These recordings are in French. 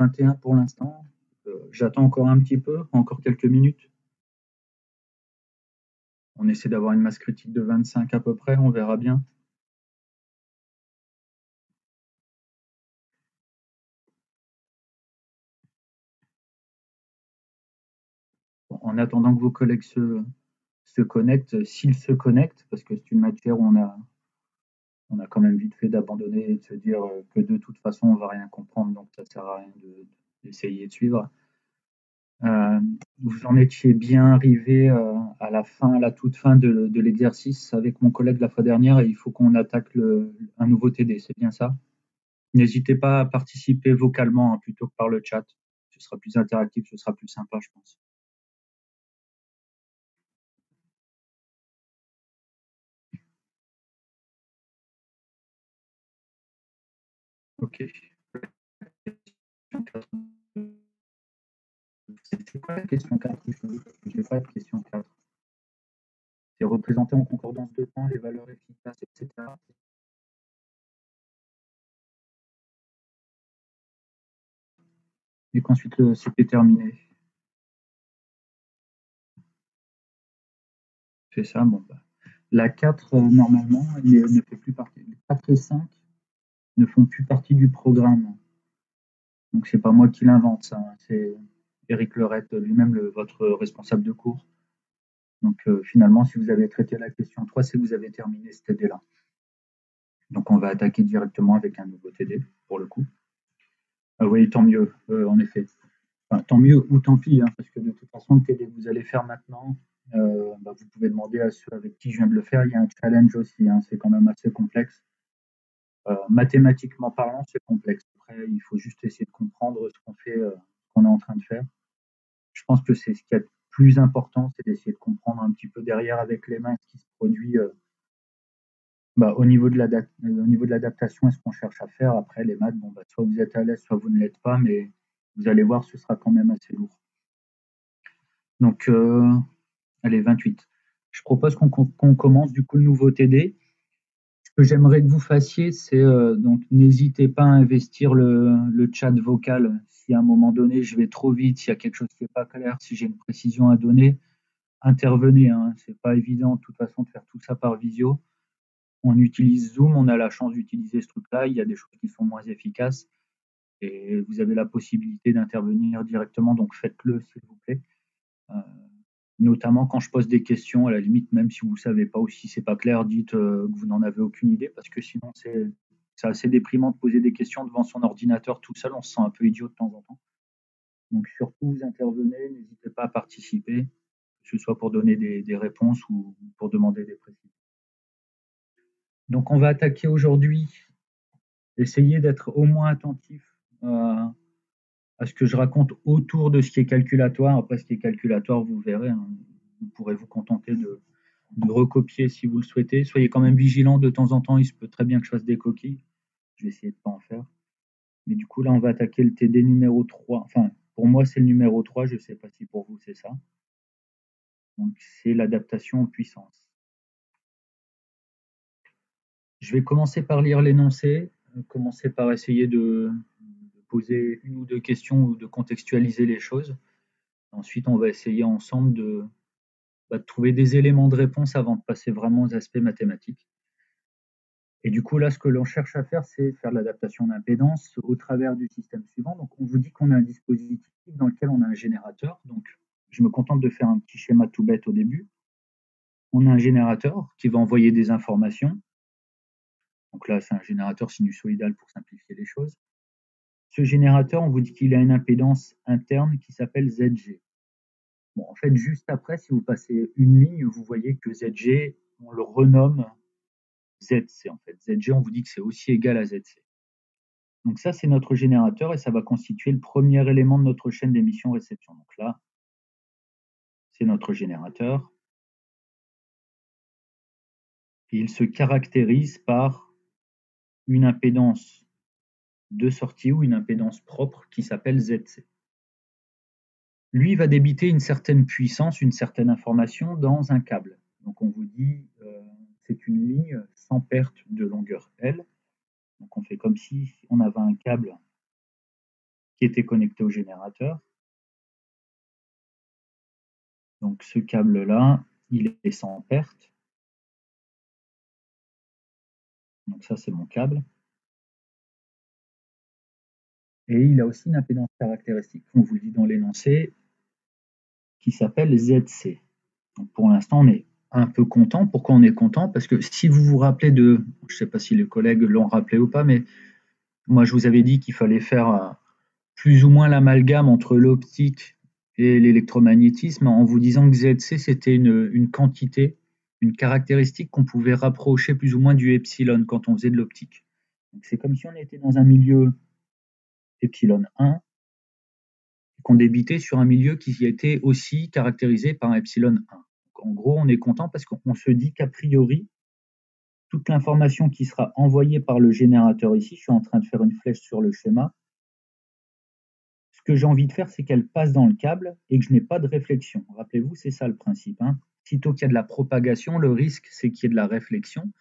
21 pour l'instant. J'attends encore un petit peu, encore quelques minutes. On essaie d'avoir une masse critique de 25 à peu près, on verra bien. Bon, en attendant que vos collègues se connectent, s'ils se connectent, parce que c'est une matière où on a quand même vite fait d'abandonner et de se dire que de toute façon on va rien comprendre, donc ça sert à rien d'essayer de suivre. Vous en étiez bien arrivé à la fin, à la toute fin de l'exercice avec mon collègue la fois dernière et il faut qu'on attaque un nouveau TD, c'est bien ça? N'hésitez pas à participer vocalement hein, plutôt que par le chat. Ce sera plus interactif, ce sera plus sympa, je pense. Ok. C'est quoi la question 4? Je n'ai pas de question 4. C'est représenter en concordance de temps les valeurs efficaces, etc. Et qu'ensuite le CP terminé. C'est ça, bon. Bah. La 4, normalement, ne fait plus partie. Les 4 et 5 ne font plus partie du programme. Donc, c'est pas moi qui l'invente, ça. Hein. C'est Éric Leurette, lui-même, votre responsable de cours. Donc, finalement, si vous avez traité la question 3, c'est que vous avez terminé ce TD-là. Donc, on va attaquer directement avec un nouveau TD, pour le coup. Ah oui, tant mieux, en effet. Enfin, tant mieux ou tant pis, hein, parce que de toute façon, le TD que vous allez faire maintenant, bah, vous pouvez demander à ceux avec qui je viens de le faire. Il y a un challenge aussi, hein, c'est quand même assez complexe. Mathématiquement parlant, c'est complexe. Après, il faut juste essayer de comprendre ce qu'on fait, ce qu'on est en train de faire. Je pense que c'est ce qui est le plus important, c'est d'essayer de comprendre un petit peu derrière avec les mains ce qui se produit bah, au niveau de l'adaptation et ce qu'on cherche à faire. Après, les maths, bon, bah, soit vous êtes à l'aise, soit vous ne l'êtes pas, mais vous allez voir, ce sera quand même assez lourd. Donc, allez, 28. Je propose qu'on commence du coup le nouveau TD. Ce que j'aimerais que vous fassiez, c'est donc n'hésitez pas à investir le chat vocal. Si à un moment donné je vais trop vite, s'il y a quelque chose qui n'est pas clair, si j'ai une précision à donner, intervenez. Hein. C'est pas évident de toute façon de faire tout ça par visio. On utilise Zoom, on a la chance d'utiliser ce truc-là. Il y a des choses qui sont moins efficaces et vous avez la possibilité d'intervenir directement. Donc faites-le s'il vous plaît. Notamment quand je pose des questions, à la limite, même si vous ne savez pas ou si c'est pas clair, dites que vous n'en avez aucune idée, parce que sinon c'est assez déprimant de poser des questions devant son ordinateur tout seul, on se sent un peu idiot de temps en temps. Donc surtout, vous intervenez, n'hésitez pas à participer, que ce soit pour donner des réponses ou pour demander des précisions. Donc on va attaquer aujourd'hui, essayer d'être au moins attentif à ce que je raconte autour de ce qui est calculatoire. Après, ce qui est calculatoire, vous verrez, hein, vous pourrez vous contenter de recopier si vous le souhaitez. Soyez quand même vigilant de temps en temps, il se peut très bien que je fasse des coquilles. Je vais essayer de ne pas en faire. Mais du coup, là, on va attaquer le TD numéro 3. Enfin, pour moi, c'est le numéro 3. Je ne sais pas si pour vous, c'est ça. Donc, c'est l'adaptation en puissance. Je vais commencer par lire l'énoncé, commencer par essayer de poser une ou deux questions ou de contextualiser les choses. Ensuite, on va essayer ensemble de trouver des éléments de réponse avant de passer vraiment aux aspects mathématiques. Et du coup, là, ce que l'on cherche à faire, c'est faire l'adaptation d'impédance au travers du système suivant. Donc, on vous dit qu'on a un dispositif dans lequel on a un générateur. Donc, je me contente de faire un petit schéma tout bête au début. On a un générateur qui va envoyer des informations. Donc là, c'est un générateur sinusoïdal pour simplifier les choses. Ce générateur, on vous dit qu'il a une impédance interne qui s'appelle ZG. Bon, en fait, juste après, si vous passez une ligne, vous voyez que ZG, on le renomme ZC. En fait, ZG, on vous dit que c'est aussi égal à ZC. Donc ça, c'est notre générateur et ça va constituer le premier élément de notre chaîne d'émission-réception. Donc là, c'est notre générateur. Et il se caractérise par une impédance de sortie ou une impédance propre qui s'appelle ZC. Lui va débiter une certaine puissance, une certaine information dans un câble. Donc on vous dit, c'est une ligne sans perte de longueur L. Donc on fait comme si on avait un câble qui était connecté au générateur. Donc ce câble-là, il est sans perte. Donc ça, c'est mon câble. Et il a aussi une impédance caractéristique, on vous le dit dans l'énoncé, qui s'appelle ZC. Donc pour l'instant, on est un peu content. Pourquoi on est content? Parce que si vous vous rappelez de, je ne sais pas si les collègues l'ont rappelé ou pas, mais moi je vous avais dit qu'il fallait faire plus ou moins l'amalgame entre l'optique et l'électromagnétisme en vous disant que ZC c'était une quantité, une caractéristique qu'on pouvait rapprocher plus ou moins du epsilon quand on faisait de l'optique. C'est comme si on était dans un milieu epsilon 1 et qu'on débitait sur un milieu qui était aussi caractérisé par un epsilon 1. Donc, en gros, on est content parce qu'on se dit qu'a priori, toute l'information qui sera envoyée par le générateur ici, je suis en train de faire une flèche sur le schéma, ce que j'ai envie de faire, c'est qu'elle passe dans le câble et que je n'ai pas de réflexion. Rappelez-vous, c'est ça le principe. Sitôt qu'il y a de la propagation, le risque, c'est qu'il y ait de la réflexion.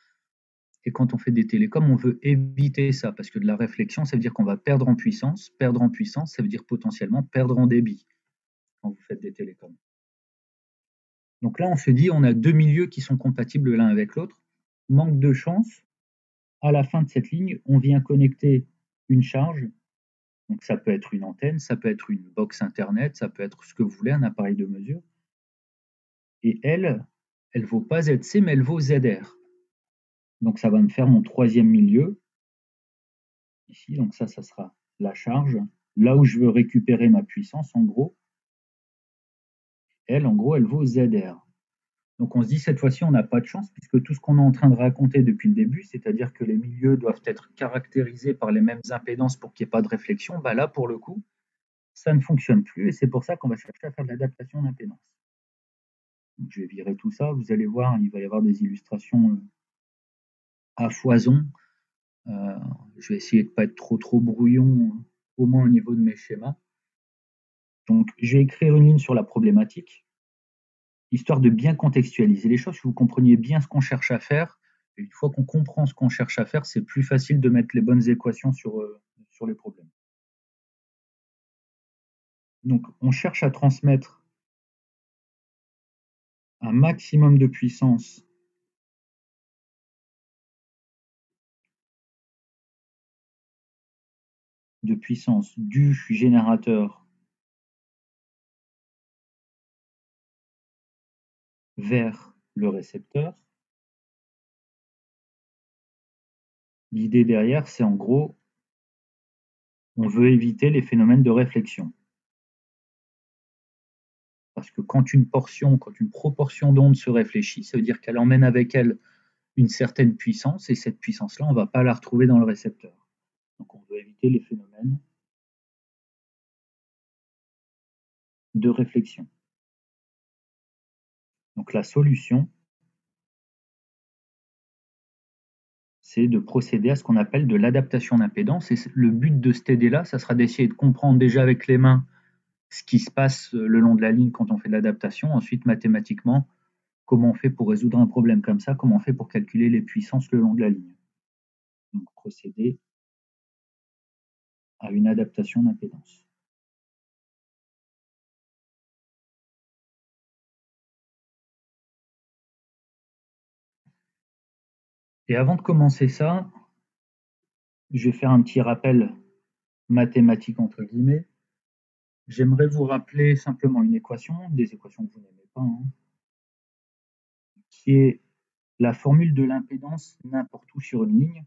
Et quand on fait des télécoms, on veut éviter ça, parce que de la réflexion, ça veut dire qu'on va perdre en puissance. Perdre en puissance, ça veut dire potentiellement perdre en débit quand vous faites des télécoms. Donc là, on se dit, on a deux milieux qui sont compatibles l'un avec l'autre. Manque de chance, à la fin de cette ligne, on vient connecter une charge. Donc ça peut être une antenne, ça peut être une box Internet, ça peut être ce que vous voulez, un appareil de mesure. Et elle ne vaut pas ZC, mais elle vaut ZR. Donc ça va me faire mon troisième milieu. Ici, donc ça sera la charge. Là où je veux récupérer ma puissance, en gros, elle vaut ZR. Donc on se dit, cette fois-ci, on n'a pas de chance, puisque tout ce qu'on est en train de raconter depuis le début, c'est-à-dire que les milieux doivent être caractérisés par les mêmes impédances pour qu'il n'y ait pas de réflexion, bah là, pour le coup, ça ne fonctionne plus, et c'est pour ça qu'on va chercher à faire de l'adaptation d'impédance. Je vais virer tout ça, vous allez voir, il va y avoir des illustrations à foison. Je vais essayer de ne pas être trop brouillon, au moins au niveau de mes schémas. Donc, je vais écrire une ligne sur la problématique, histoire de bien contextualiser les choses, que vous compreniez bien ce qu'on cherche à faire. Et une fois qu'on comprend ce qu'on cherche à faire, c'est plus facile de mettre les bonnes équations sur les problèmes. Donc, on cherche à transmettre un maximum de puissance du générateur vers le récepteur. L'idée derrière, c'est en gros, on veut éviter les phénomènes de réflexion. Parce que quand une proportion d'onde se réfléchit, ça veut dire qu'elle emmène avec elle une certaine puissance, et cette puissance-là, on ne va pas la retrouver dans le récepteur. Donc on veut éviter les phénomènes de réflexion. Donc la solution, c'est de procéder à ce qu'on appelle de l'adaptation d'impédance. Et le but de cette idée-là, ça sera d'essayer de comprendre déjà avec les mains ce qui se passe le long de la ligne quand on fait de l'adaptation. Ensuite, mathématiquement, comment on fait pour résoudre un problème comme ça, comment on fait pour calculer les puissances le long de la ligne. Donc procéder à une adaptation d'impédance. Et avant de commencer ça, je vais faire un petit rappel mathématique entre guillemets. J'aimerais vous rappeler simplement une équation, des équations que vous n'aimez pas, qui est la formule de l'impédance n'importe où sur une ligne.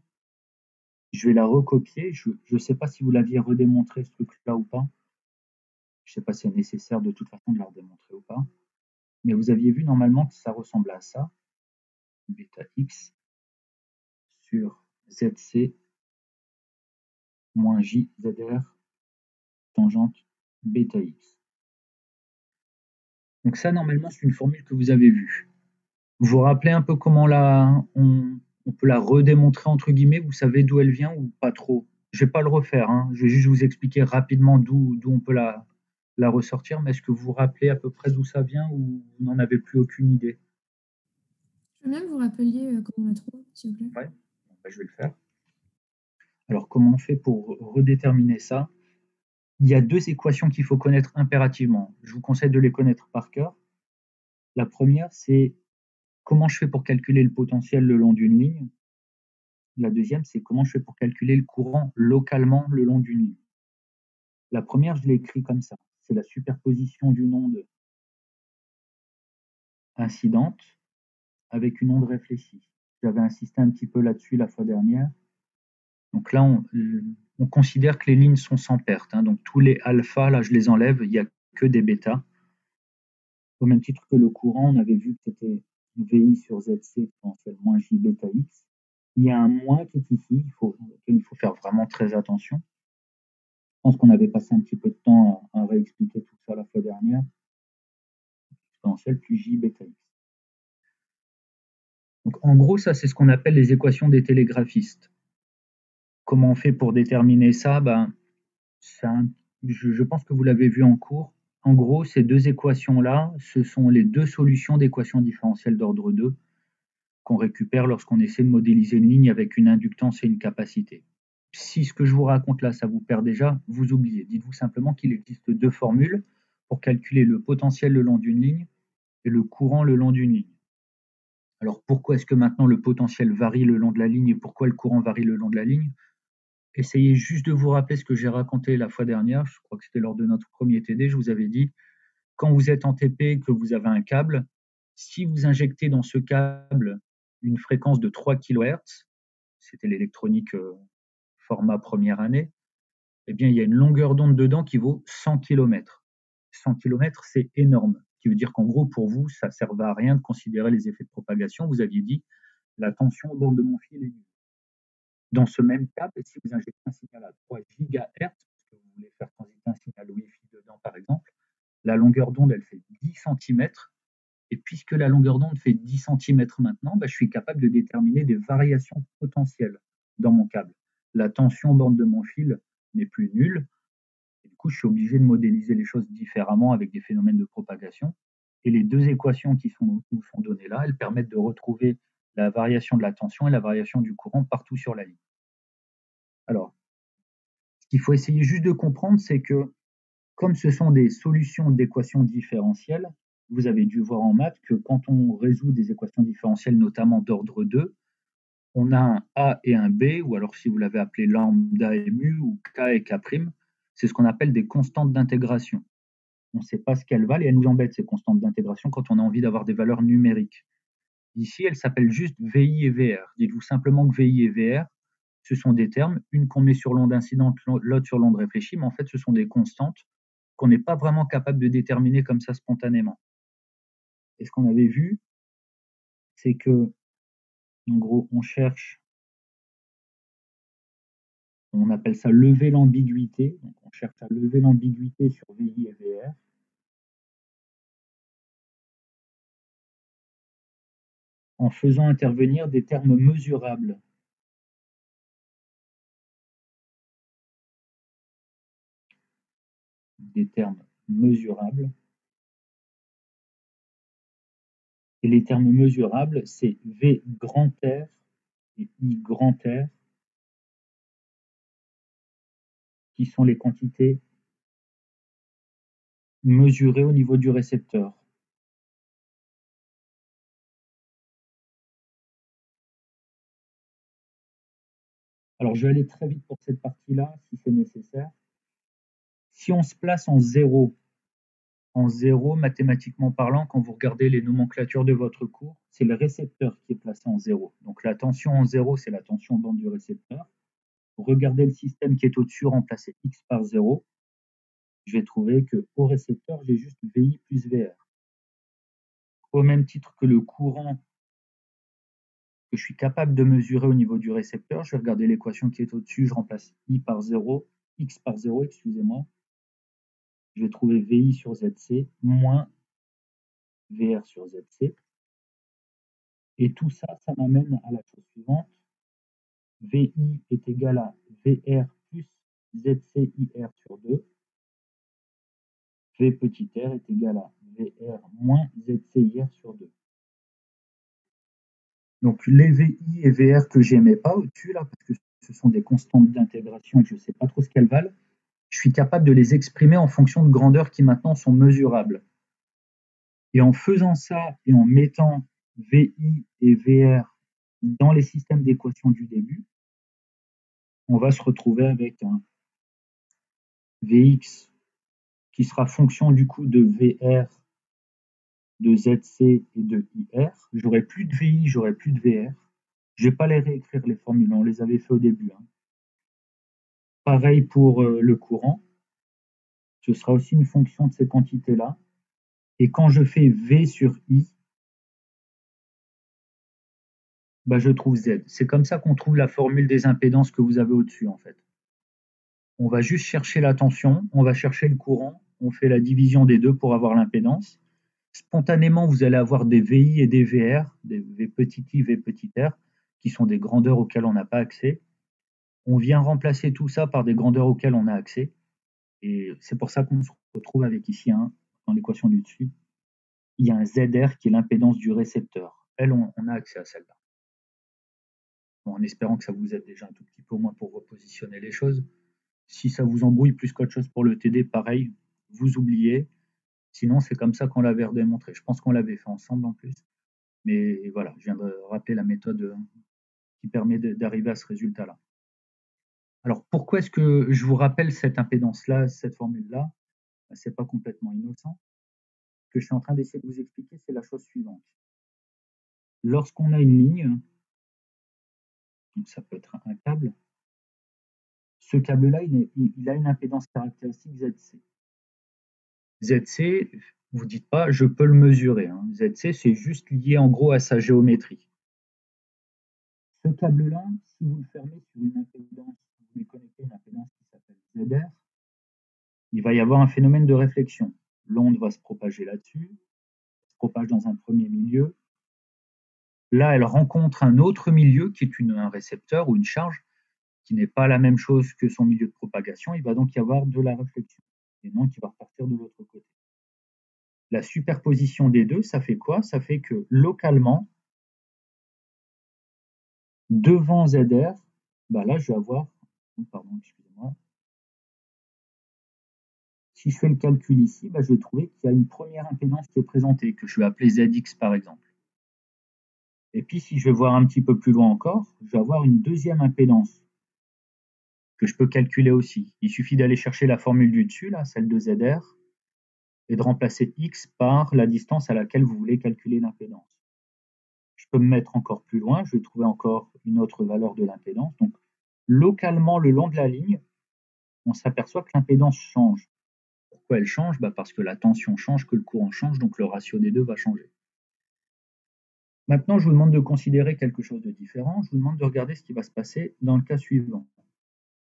Je vais la recopier. Je ne sais pas si vous l'aviez redémontré ce truc-là ou pas. Je ne sais pas si c'est nécessaire de toute façon de la redémontrer ou pas. Mais vous aviez vu normalement que ça ressemble à ça. Bêta x sur ZC moins J ZR tangente bêta x. Donc ça, normalement, c'est une formule que vous avez vue. Vous vous rappelez un peu comment on peut la redémontrer, entre guillemets, vous savez d'où elle vient ou pas trop? Je ne vais pas le refaire, je vais juste vous expliquer rapidement d'où on peut la ressortir, mais est-ce que vous vous rappelez à peu près d'où ça vient ou vous n'en avez plus aucune idée? Je veux bien que vous rappeliez comment on la trouve, s'il vous plaît. Ouais, je vais le faire. Alors, comment on fait pour redéterminer ça? il y a deux équations qu'il faut connaître impérativement. Je vous conseille de les connaître par cœur. La première, c'est comment je fais pour calculer le potentiel le long d'une ligne. La deuxième, c'est comment je fais pour calculer le courant localement le long d'une ligne. La première, je l'ai écrit comme ça. C'est la superposition d'une onde incidente avec une onde réfléchie. J'avais insisté un petit peu là-dessus la fois dernière. Donc là, on considère que les lignes sont sans perte. Donc tous les alpha, là, je les enlève, il n'y a que des bêta. Au même titre que le courant, on avait vu que c'était VI sur ZC potentiel moins J bêta X. Il y a un moins qui est ici, il faut faire vraiment très attention. Je pense qu'on avait passé un petit peu de temps à réexpliquer tout ça la fois dernière. Exponentielle plus J bêta X. Donc en gros, ça c'est ce qu'on appelle les équations des télégraphistes. Comment on fait pour déterminer ça? Je pense que vous l'avez vu en cours. En gros, ces deux équations-là, ce sont les deux solutions d'équations différentielles d'ordre 2 qu'on récupère lorsqu'on essaie de modéliser une ligne avec une inductance et une capacité. Si ce que je vous raconte là, ça vous perd déjà, vous oubliez. Dites-vous simplement qu'il existe deux formules pour calculer le potentiel le long d'une ligne et le courant le long d'une ligne. Alors pourquoi est-ce que maintenant le potentiel varie le long de la ligne et pourquoi le courant varie le long de la ligne? Essayez juste de vous rappeler ce que j'ai raconté la fois dernière. Je crois que c'était lors de notre premier TD. Je vous avais dit, quand vous êtes en TP et que vous avez un câble, si vous injectez dans ce câble une fréquence de 3 kHz, c'était l'électronique format première année, eh bien, il y a une longueur d'onde dedans qui vaut 100 km. 100 km, c'est énorme. Ce qui veut dire qu'en gros, pour vous, ça ne servait à rien de considérer les effets de propagation. Vous aviez dit, la tension au bord de mon fil est nulle. Dans ce même câble, si vous injectez un signal à 3 GHz, parce que vous voulez faire transiter un signal Wi-Fi dedans, par exemple, la longueur d'onde, elle fait 10 cm. Et puisque la longueur d'onde fait 10 cm maintenant, je suis capable de déterminer des variations potentielles dans mon câble. La tension au bord de mon fil n'est plus nulle. Et du coup, je suis obligé de modéliser les choses différemment avec des phénomènes de propagation. Et les deux équations qui nous sont données là, elles permettent de retrouver la variation de la tension et la variation du courant partout sur la ligne. Alors, ce qu'il faut essayer juste de comprendre, c'est que comme ce sont des solutions d'équations différentielles, vous avez dû voir en maths que quand on résout des équations différentielles, notamment d'ordre 2, on a un A et un B, ou alors si vous l'avez appelé lambda et mu, ou K et K', c'est ce qu'on appelle des constantes d'intégration. On ne sait pas ce qu'elles valent et elles nous embêtent, ces constantes d'intégration, quand on a envie d'avoir des valeurs numériques. Ici, elles s'appellent juste VI et VR. Dites-vous simplement que VI et VR, ce sont des termes, une qu'on met sur l'onde incidente, l'autre sur l'onde réfléchie, mais en fait, ce sont des constantes qu'on n'est pas vraiment capable de déterminer comme ça spontanément. Et ce qu'on avait vu, c'est que, en gros, on cherche, on appelle ça lever l'ambiguïté, donc on cherche à lever l'ambiguïté sur VI et VR. En faisant intervenir des termes mesurables. Des termes mesurables. Et les termes mesurables, c'est V grand R et I grand R, qui sont les quantités mesurées au niveau du récepteur. Alors, je vais aller très vite pour cette partie-là, si c'est nécessaire. Si on se place en zéro, mathématiquement parlant, quand vous regardez les nomenclatures de votre cours, c'est le récepteur qui est placé en zéro. Donc la tension en zéro, c'est la tension aux bandes du récepteur. Regardez le système qui est au-dessus, remplacez X par 0. Je vais trouver qu'au récepteur, j'ai juste VI plus VR. Au même titre que le courant que je suis capable de mesurer au niveau du récepteur, je vais regarder l'équation qui est au-dessus, je remplace I par 0, X par 0, excusez-moi. Je vais trouver VI sur ZC moins VR sur ZC. Et tout ça, ça m'amène à la chose suivante. VI est égal à VR plus ZCIR sur 2. V petit r est égal à VR moins ZCIR sur 2. Donc les VI et VR que j'aimais pas au-dessus, là, parce que ce sont des constantes d'intégration et que je ne sais pas trop ce qu'elles valent, je suis capable de les exprimer en fonction de grandeurs qui maintenant sont mesurables. Et en faisant ça et en mettant VI et VR dans les systèmes d'équation du début, on va se retrouver avec un Vx qui sera fonction du coup de VR, de ZC et de IR. J'aurai plus de VI, j'aurai plus de VR. Je ne vais pas les réécrire les formules, on les avait fait au début. Pareil pour le courant. Ce sera aussi une fonction de ces quantités-là. Et quand je fais V sur I, bah, je trouve Z. C'est comme ça qu'on trouve la formule des impédances que vous avez au-dessus, en fait. On va juste chercher la tension, on va chercher le courant, on fait la division des deux pour avoir l'impédance. Spontanément, vous allez avoir des VI et des VR, des V petit i, V petit r, qui sont des grandeurs auxquelles on n'a pas accès. On vient remplacer tout ça par des grandeurs auxquelles on a accès. Et c'est pour ça qu'on se retrouve avec ici, dans l'équation du dessus, il y a un ZR qui est l'impédance du récepteur. Elle, on a accès à celle-là. Bon, en espérant que ça vous aide déjà un tout petit peu au moins pour repositionner les choses. Si ça vous embrouille plus qu'autre chose pour le TD, pareil, vous oubliez. Sinon, c'est comme ça qu'on l'avait redémontré. Je pense qu'on l'avait fait ensemble en plus. Mais voilà, je viens de rappeler la méthode qui permet d'arriver à ce résultat-là. Alors, pourquoi est-ce que je vous rappelle cette impédance-là, cette formule-là? C'est pas complètement innocent. Ce que je suis en train d'essayer de vous expliquer, c'est la chose suivante. Lorsqu'on a une ligne, donc ça peut être un câble, ce câble-là, il a une impédance caractéristique ZC. ZC, vous ne dites pas, je peux le mesurer. ZC, c'est juste lié en gros à sa géométrie. Ce câble-là, si vous le fermez sur une impédance, vous lui connectez une impédance qui s'appelle ZR, il va y avoir un phénomène de réflexion. L'onde va se propager là-dessus, se propage dans un premier milieu. Là, elle rencontre un autre milieu qui est un récepteur ou une charge qui n'est pas la même chose que son milieu de propagation. Il va donc y avoir de la réflexion et non qui va repartir de l'autre côté. La superposition des deux, ça fait quoi? Ça fait que localement, devant ZR, bah là, je vais avoir, pardon, excusez-moi, si je fais le calcul ici, bah, je vais trouver qu'il y a une première impédance qui est présentée, que je vais appeler ZX par exemple. Et puis, si je vais voir un petit peu plus loin encore, je vais avoir une deuxième impédance que je peux calculer aussi. Il suffit d'aller chercher la formule du dessus, là, celle de ZR, et de remplacer X par la distance à laquelle vous voulez calculer l'impédance. Je peux me mettre encore plus loin, je vais trouver encore une autre valeur de l'impédance. Donc, localement, le long de la ligne, on s'aperçoit que l'impédance change. Pourquoi elle change? Parce que la tension change, que le courant change, donc le ratio des deux va changer. Maintenant, je vous demande de considérer quelque chose de différent. Je vous demande de regarder ce qui va se passer dans le cas suivant.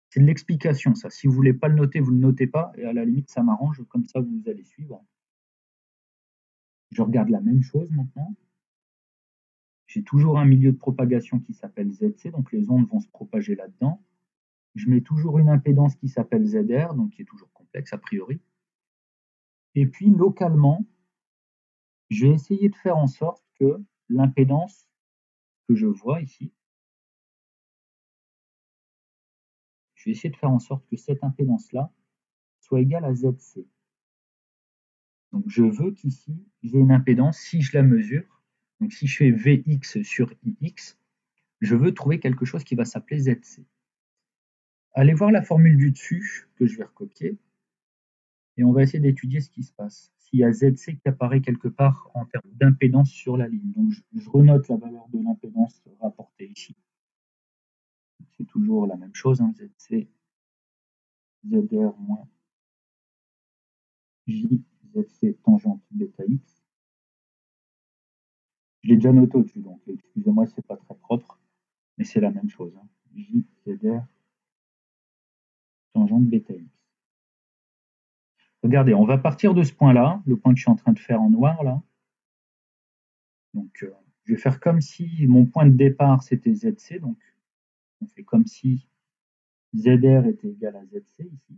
C'est de l'explication, ça. Si vous ne voulez pas le noter, vous ne le notez pas, et à la limite, ça m'arrange, comme ça, vous allez suivre. Je regarde la même chose maintenant. J'ai toujours un milieu de propagation qui s'appelle ZC, donc les ondes vont se propager là-dedans. Je mets toujours une impédance qui s'appelle ZR, donc qui est toujours complexe a priori. Et puis, localement, je vais essayer de faire en sorte que l'impédance que je vois ici, je vais essayer de faire en sorte que cette impédance-là soit égale à ZC. Donc, je veux qu'ici, j'ai une impédance, si je la mesure, donc si je fais Vx sur Ix, je veux trouver quelque chose qui va s'appeler ZC. Allez voir la formule du dessus que je vais recopier et on va essayer d'étudier ce qui se passe. S'il y a ZC qui apparaît quelque part en termes d'impédance sur la ligne. Donc je renote la valeur de l'impédance rapportée ici. C'est toujours la même chose, ZC, ZR moins J, ZC tangente bêta X. Je l'ai déjà noté au-dessus, donc excusez-moi, c'est pas très propre, mais c'est la même chose. J, ZR tangente bêta X. Regardez, on va partir de ce point-là, le point que je suis en train de faire en noir là. Donc, je vais faire comme si mon point de départ c'était ZC, donc on fait comme si ZR était égal à ZC ici.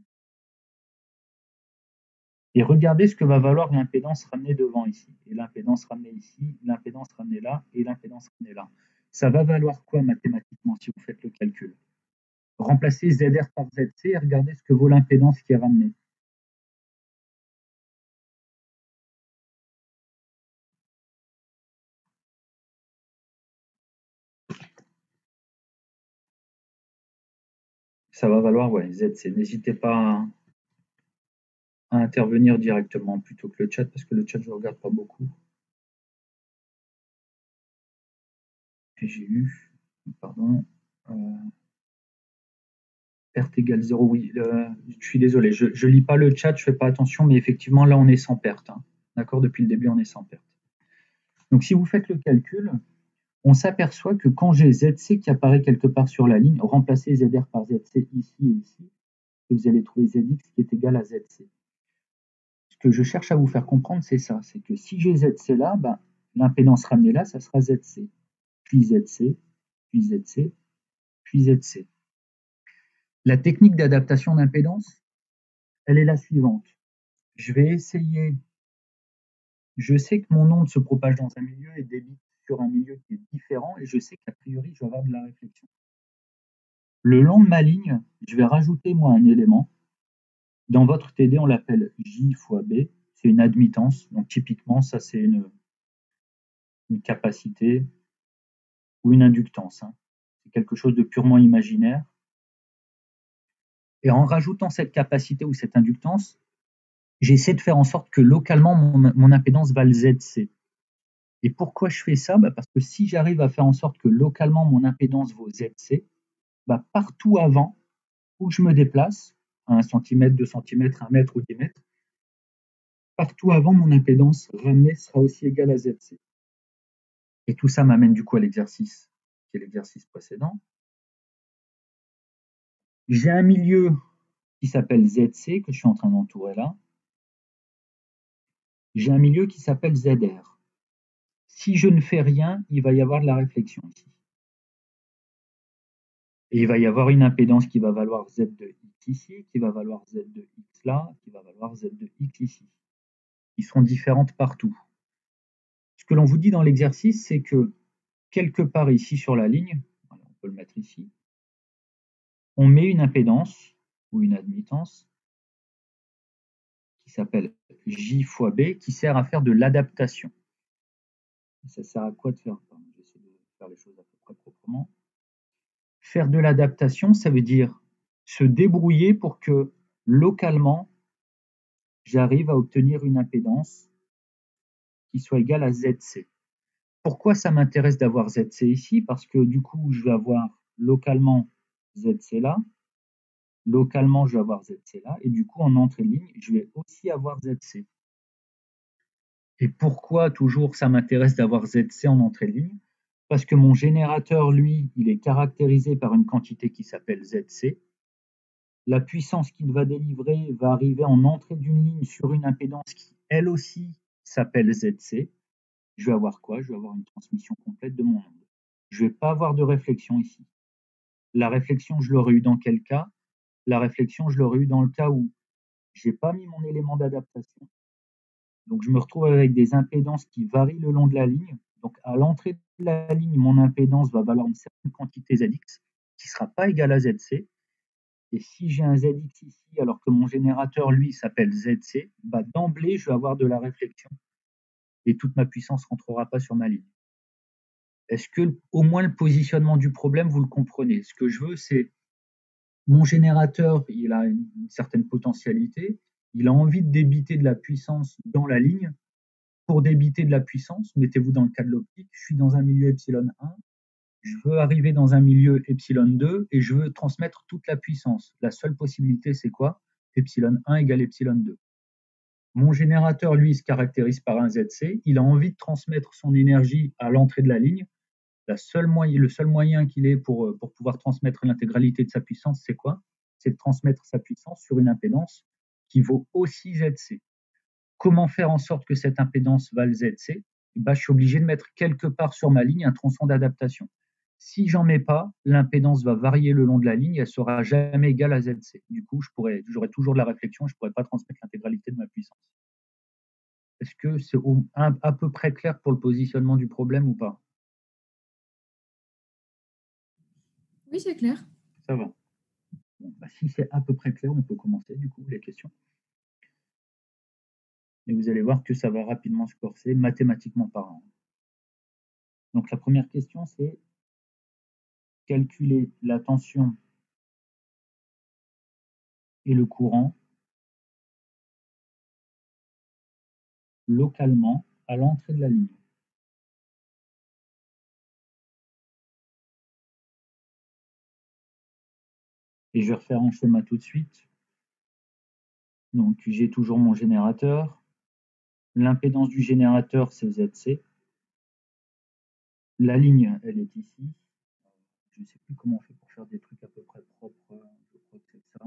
Et regardez ce que va valoir l'impédance ramenée devant ici, et l'impédance ramenée ici, l'impédance ramenée là, et l'impédance ramenée là. Ça va valoir quoi mathématiquement si vous faites le calcul? Remplacez ZR par ZC et regardez ce que vaut l'impédance qui est ramenée. Ça va valoir, ouais, ZC. N'hésitez pas à intervenir directement plutôt que le chat, parce que le chat, je ne regarde pas beaucoup. Et j'ai eu, pardon, perte égale 0, oui, je suis désolé, je ne lis pas le chat, je ne fais pas attention, mais effectivement, là, on est sans perte. Hein. D'accord, depuis le début, on est sans perte. Donc, si vous faites le calcul, on s'aperçoit que quand j'ai ZC qui apparaît quelque part sur la ligne, remplacez ZR par ZC ici et ici, et vous allez trouver ZX qui est égal à ZC. Ce que je cherche à vous faire comprendre, c'est ça, c'est que si j'ai ZC là, ben, l'impédance ramenée là, ça sera ZC, puis ZC, puis ZC, puis ZC. La technique d'adaptation d'impédance, elle est la suivante. Je vais essayer, je sais que mon onde se propage dans un milieu et débite sur un milieu qui est différent, et je sais qu'a priori, je vais avoir de la réflexion. Le long de ma ligne, je vais rajouter moi un élément. Dans votre TD, on l'appelle J fois B, c'est une admittance. Donc typiquement, ça c'est une capacité ou une inductance. Hein. C'est quelque chose de purement imaginaire. Et en rajoutant cette capacité ou cette inductance, j'essaie de faire en sorte que localement, mon impédance vale ZC. Et pourquoi je fais ça? Parce que si j'arrive à faire en sorte que localement, mon impédance vaut ZC, partout avant, où je me déplace, à 1 cm, 2 cm, 1 mètre ou 10 mètres, partout avant, mon impédance ramenée sera aussi égale à ZC. Et tout ça m'amène du coup à l'exercice, qui est l'exercice précédent. J'ai un milieu qui s'appelle ZC, que je suis en train d'entourer là. J'ai un milieu qui s'appelle ZR. Si je ne fais rien, il va y avoir de la réflexion ici. Et il va y avoir une impédance qui va valoir Z de X ici, qui va valoir Z de X là, qui va valoir Z de X ici. Ils seront différentes partout. Ce que l'on vous dit dans l'exercice, c'est que quelque part ici sur la ligne, on peut le mettre ici, on met une impédance ou une admittance qui s'appelle J fois B, qui sert à faire de l'adaptation. Ça sert à quoi de faire? J'essaie de faire les choses à peu près proprement. Faire de l'adaptation, ça veut dire se débrouiller pour que localement, j'arrive à obtenir une impédance qui soit égale à ZC. Pourquoi ça m'intéresse d'avoir ZC ici? Parce que du coup, je vais avoir localement ZC là, localement, je vais avoir ZC là, et du coup, en entrée de ligne, je vais aussi avoir ZC. Et pourquoi toujours ça m'intéresse d'avoir ZC en entrée de ligne? Parce que mon générateur, lui, il est caractérisé par une quantité qui s'appelle ZC. La puissance qu'il va délivrer va arriver en entrée d'une ligne sur une impédance qui, elle aussi, s'appelle ZC. Je vais avoir quoi? Je vais avoir une transmission complète de mon onde. Je ne vais pas avoir de réflexion ici. La réflexion, je l'aurais eu dans quel cas? La réflexion, je l'aurais eu dans le cas où je n'ai pas mis mon élément d'adaptation. Donc, je me retrouve avec des impédances qui varient le long de la ligne. Donc, à l'entrée de la ligne, mon impédance va valoir une certaine quantité ZX qui ne sera pas égale à ZC. Et si j'ai un ZX ici, alors que mon générateur, lui, s'appelle ZC, d'emblée, je vais avoir de la réflexion. Et toute ma puissance ne rentrera pas sur ma ligne. Est-ce que au moins le positionnement du problème, vous le comprenez? Ce que je veux, c'est mon générateur, il a une certaine potentialité, il a envie de débiter de la puissance dans la ligne. Pour débiter de la puissance, mettez-vous dans le cas de l'optique, je suis dans un milieu epsilon 1, je veux arriver dans un milieu epsilon 2 et je veux transmettre toute la puissance. La seule possibilité, c'est quoi? Epsilon 1 égale epsilon 2. Mon générateur, lui, se caractérise par un ZC, il a envie de transmettre son énergie à l'entrée de la ligne. Le seul moyen qu'il ait pour pouvoir transmettre l'intégralité de sa puissance, c'est quoi? C'est de transmettre sa puissance sur une impédance qui vaut aussi ZC. Comment faire en sorte que cette impédance vale ZC? Je suis obligé de mettre quelque part sur ma ligne un tronçon d'adaptation. Si j'en mets pas, l'impédance va varier le long de la ligne, elle sera jamais égale à ZC. Du coup, j'aurai toujours de la réflexion, je ne pourrai pas transmettre l'intégralité de ma puissance. Est-ce que c'est à peu près clair pour le positionnement du problème ou pas? Oui, c'est clair. Ça va. Bon, bah, si c'est à peu près clair, on peut commencer du coup les questions. Et vous allez voir que ça va rapidement se corser mathématiquement parlant. Donc la première question, c'est calculer la tension et le courant localement à l'entrée de la ligne. Et je vais refaire un schéma tout de suite. Donc j'ai toujours mon générateur. L'impédance du générateur, c'est ZC. La ligne, elle est ici. Je ne sais plus comment on fait pour faire des trucs à peu près propres. Je crois que c'est ça.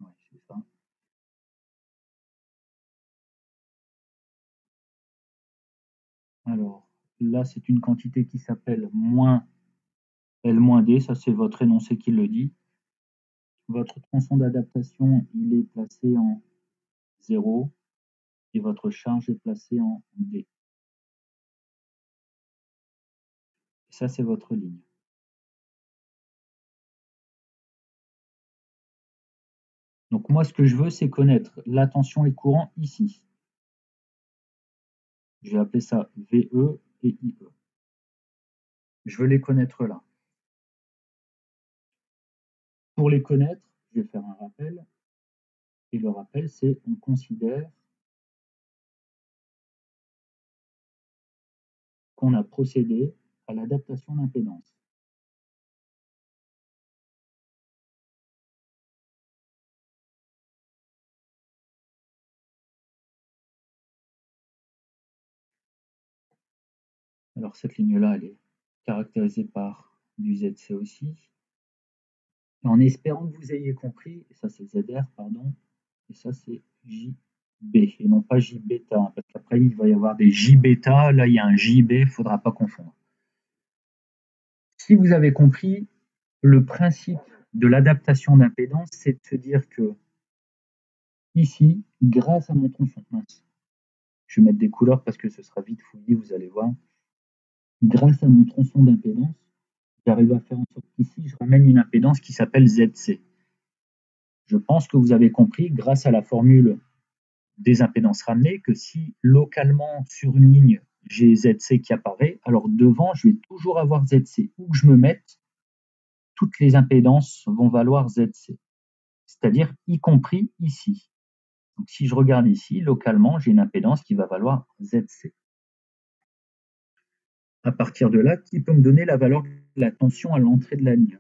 Ouais, c'est ça. Alors, là, c'est une quantité qui s'appelle moins L-D. Ça, c'est votre énoncé qui le dit. Votre tronçon d'adaptation, il est placé en 0 et votre charge est placée en D. Et ça, c'est votre ligne. Donc moi, ce que je veux, c'est connaître la tension et le courant ici. Je vais appeler ça VE et IE. Je veux les connaître là. Pour les connaître, je vais faire un rappel. Et le rappel, c'est on considère qu'on a procédé à l'adaptation d'impédance. Alors cette ligne-là, elle est caractérisée par du ZC aussi. Et en espérant que vous ayez compris, et ça c'est ZR, pardon, et ça c'est JB, et non pas JBeta, hein, parce qu'après il va y avoir des JBeta, là il y a un JB, il ne faudra pas confondre. Si vous avez compris, le principe de l'adaptation d'impédance, c'est de se dire que ici, grâce à mon tronçon, mince, je vais mettre des couleurs parce que ce sera vite fouillé, vous allez voir. Grâce à mon tronçon d'impédance, j'arrive à faire en sorte qu'ici, je ramène une impédance qui s'appelle ZC. Je pense que vous avez compris, grâce à la formule des impédances ramenées, que si localement sur une ligne, j'ai ZC qui apparaît, alors devant, je vais toujours avoir ZC. Où que je me mette, toutes les impédances vont valoir ZC. C'est-à-dire y compris ici. Donc si je regarde ici, localement, j'ai une impédance qui va valoir ZC. À partir de là, qui peut me donner la valeur de la tension à l'entrée de la ligne?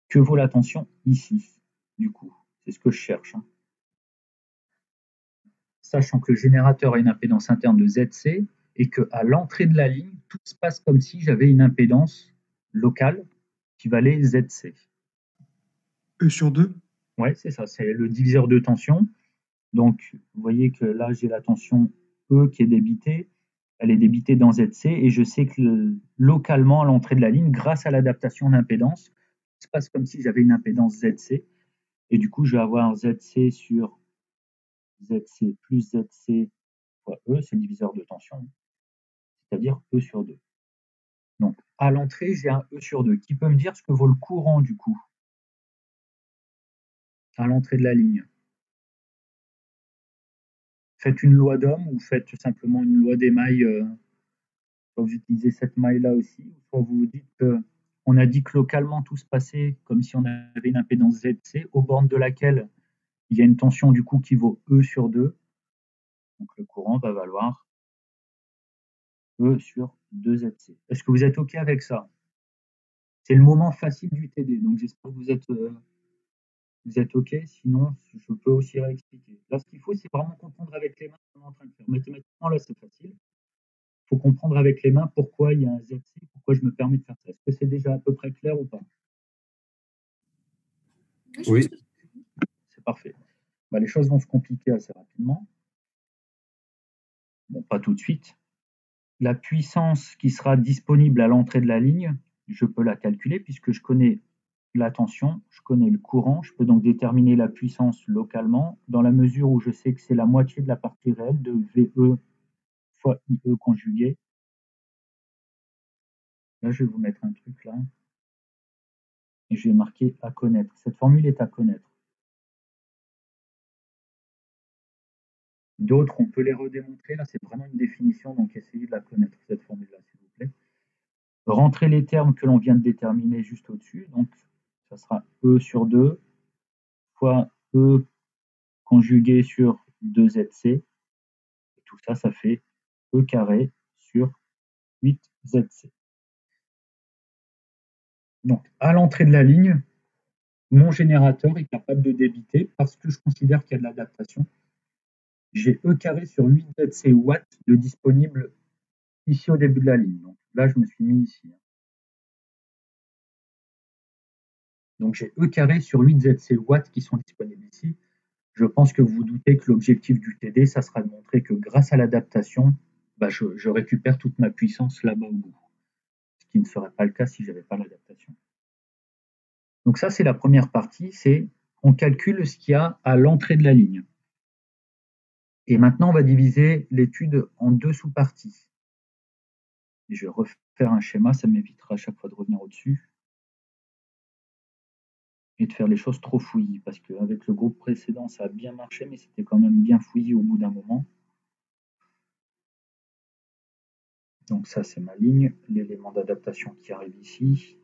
Que vaut la tension ici, du coup? C'est ce que je cherche. Sachant que le générateur a une impédance interne de ZC et qu'à l'entrée de la ligne, tout se passe comme si j'avais une impédance locale qui valait ZC. E sur 2? Ouais, c'est ça, c'est le diviseur de tension. Donc, vous voyez que là, j'ai la tension E qui est débitée. Elle est débitée dans ZC et je sais que localement, à l'entrée de la ligne, grâce à l'adaptation d'impédance, ça se passe comme si j'avais une impédance ZC. Et du coup, je vais avoir ZC sur ZC plus ZC fois E, c'est le diviseur de tension, c'est-à-dire E sur 2. Donc, à l'entrée, j'ai un E sur 2. Qui peut me dire ce que vaut le courant, du coup, à l'entrée de la ligne? Faites une loi d'Ohm ou faites simplement une loi des mailles. Soit vous utilisez cette maille-là aussi, soit vous vous dites qu'on a dit que localement, tout se passait comme si on avait une impédance ZC, aux bornes de laquelle il y a une tension, du coup, qui vaut E sur 2. Donc, le courant va valoir E sur 2ZC. Est-ce que vous êtes OK avec ça? C'est le moment facile du TD, donc j'espère que vous êtes OK, sinon je peux aussi réexpliquer. Là, ce qu'il faut, c'est vraiment comprendre avec les mains ce qu'on est en train de faire. Mathématiquement, là, c'est facile. Il faut comprendre avec les mains pourquoi il y a un ZC, pourquoi je me permets de faire ça. Est-ce que c'est déjà à peu près clair ou pas? Oui. C'est parfait. Bah, les choses vont se compliquer assez rapidement. Bon, pas tout de suite. La puissance qui sera disponible à l'entrée de la ligne, je peux la calculer puisque je connais la tension, je connais le courant, je peux donc déterminer la puissance localement dans la mesure où je sais que c'est la moitié de la partie réelle de VE fois IE conjugué. Là, je vais vous mettre un truc là. Et je vais marquer à connaître. Cette formule est à connaître. D'autres, on peut les redémontrer. Là, c'est vraiment une définition, donc essayez de la connaître, cette formule-là, s'il vous plaît. Rentrez les termes que l'on vient de déterminer juste au-dessus. Donc, ça sera E sur 2 fois E conjugué sur 2ZC. Et tout ça, ça fait E carré sur 8ZC. Donc, à l'entrée de la ligne, mon générateur est capable de débiter, parce que je considère qu'il y a de l'adaptation, j'ai E carré sur 8ZC watts de disponible ici au début de la ligne. Donc là, je me suis mis ici. Donc j'ai E carré sur 8ZC watts qui sont disponibles ici. Je pense que vous vous doutez que l'objectif du TD, ça sera de montrer que grâce à l'adaptation, je récupère toute ma puissance là-bas au bout. Ce qui ne serait pas le cas si je n'avais pas l'adaptation. Donc ça, c'est la première partie, c'est on calcule ce qu'il y a à l'entrée de la ligne. Et maintenant, on va diviser l'étude en 2 sous-parties. Je vais refaire un schéma, ça m'évitera à chaque fois de revenir au-dessus. Et de faire les choses trop fouillis, parce qu'avec le groupe précédent, ça a bien marché, mais c'était quand même bien fouillis au bout d'un moment. Donc ça, c'est ma ligne, l'élément d'adaptation qui arrive ici.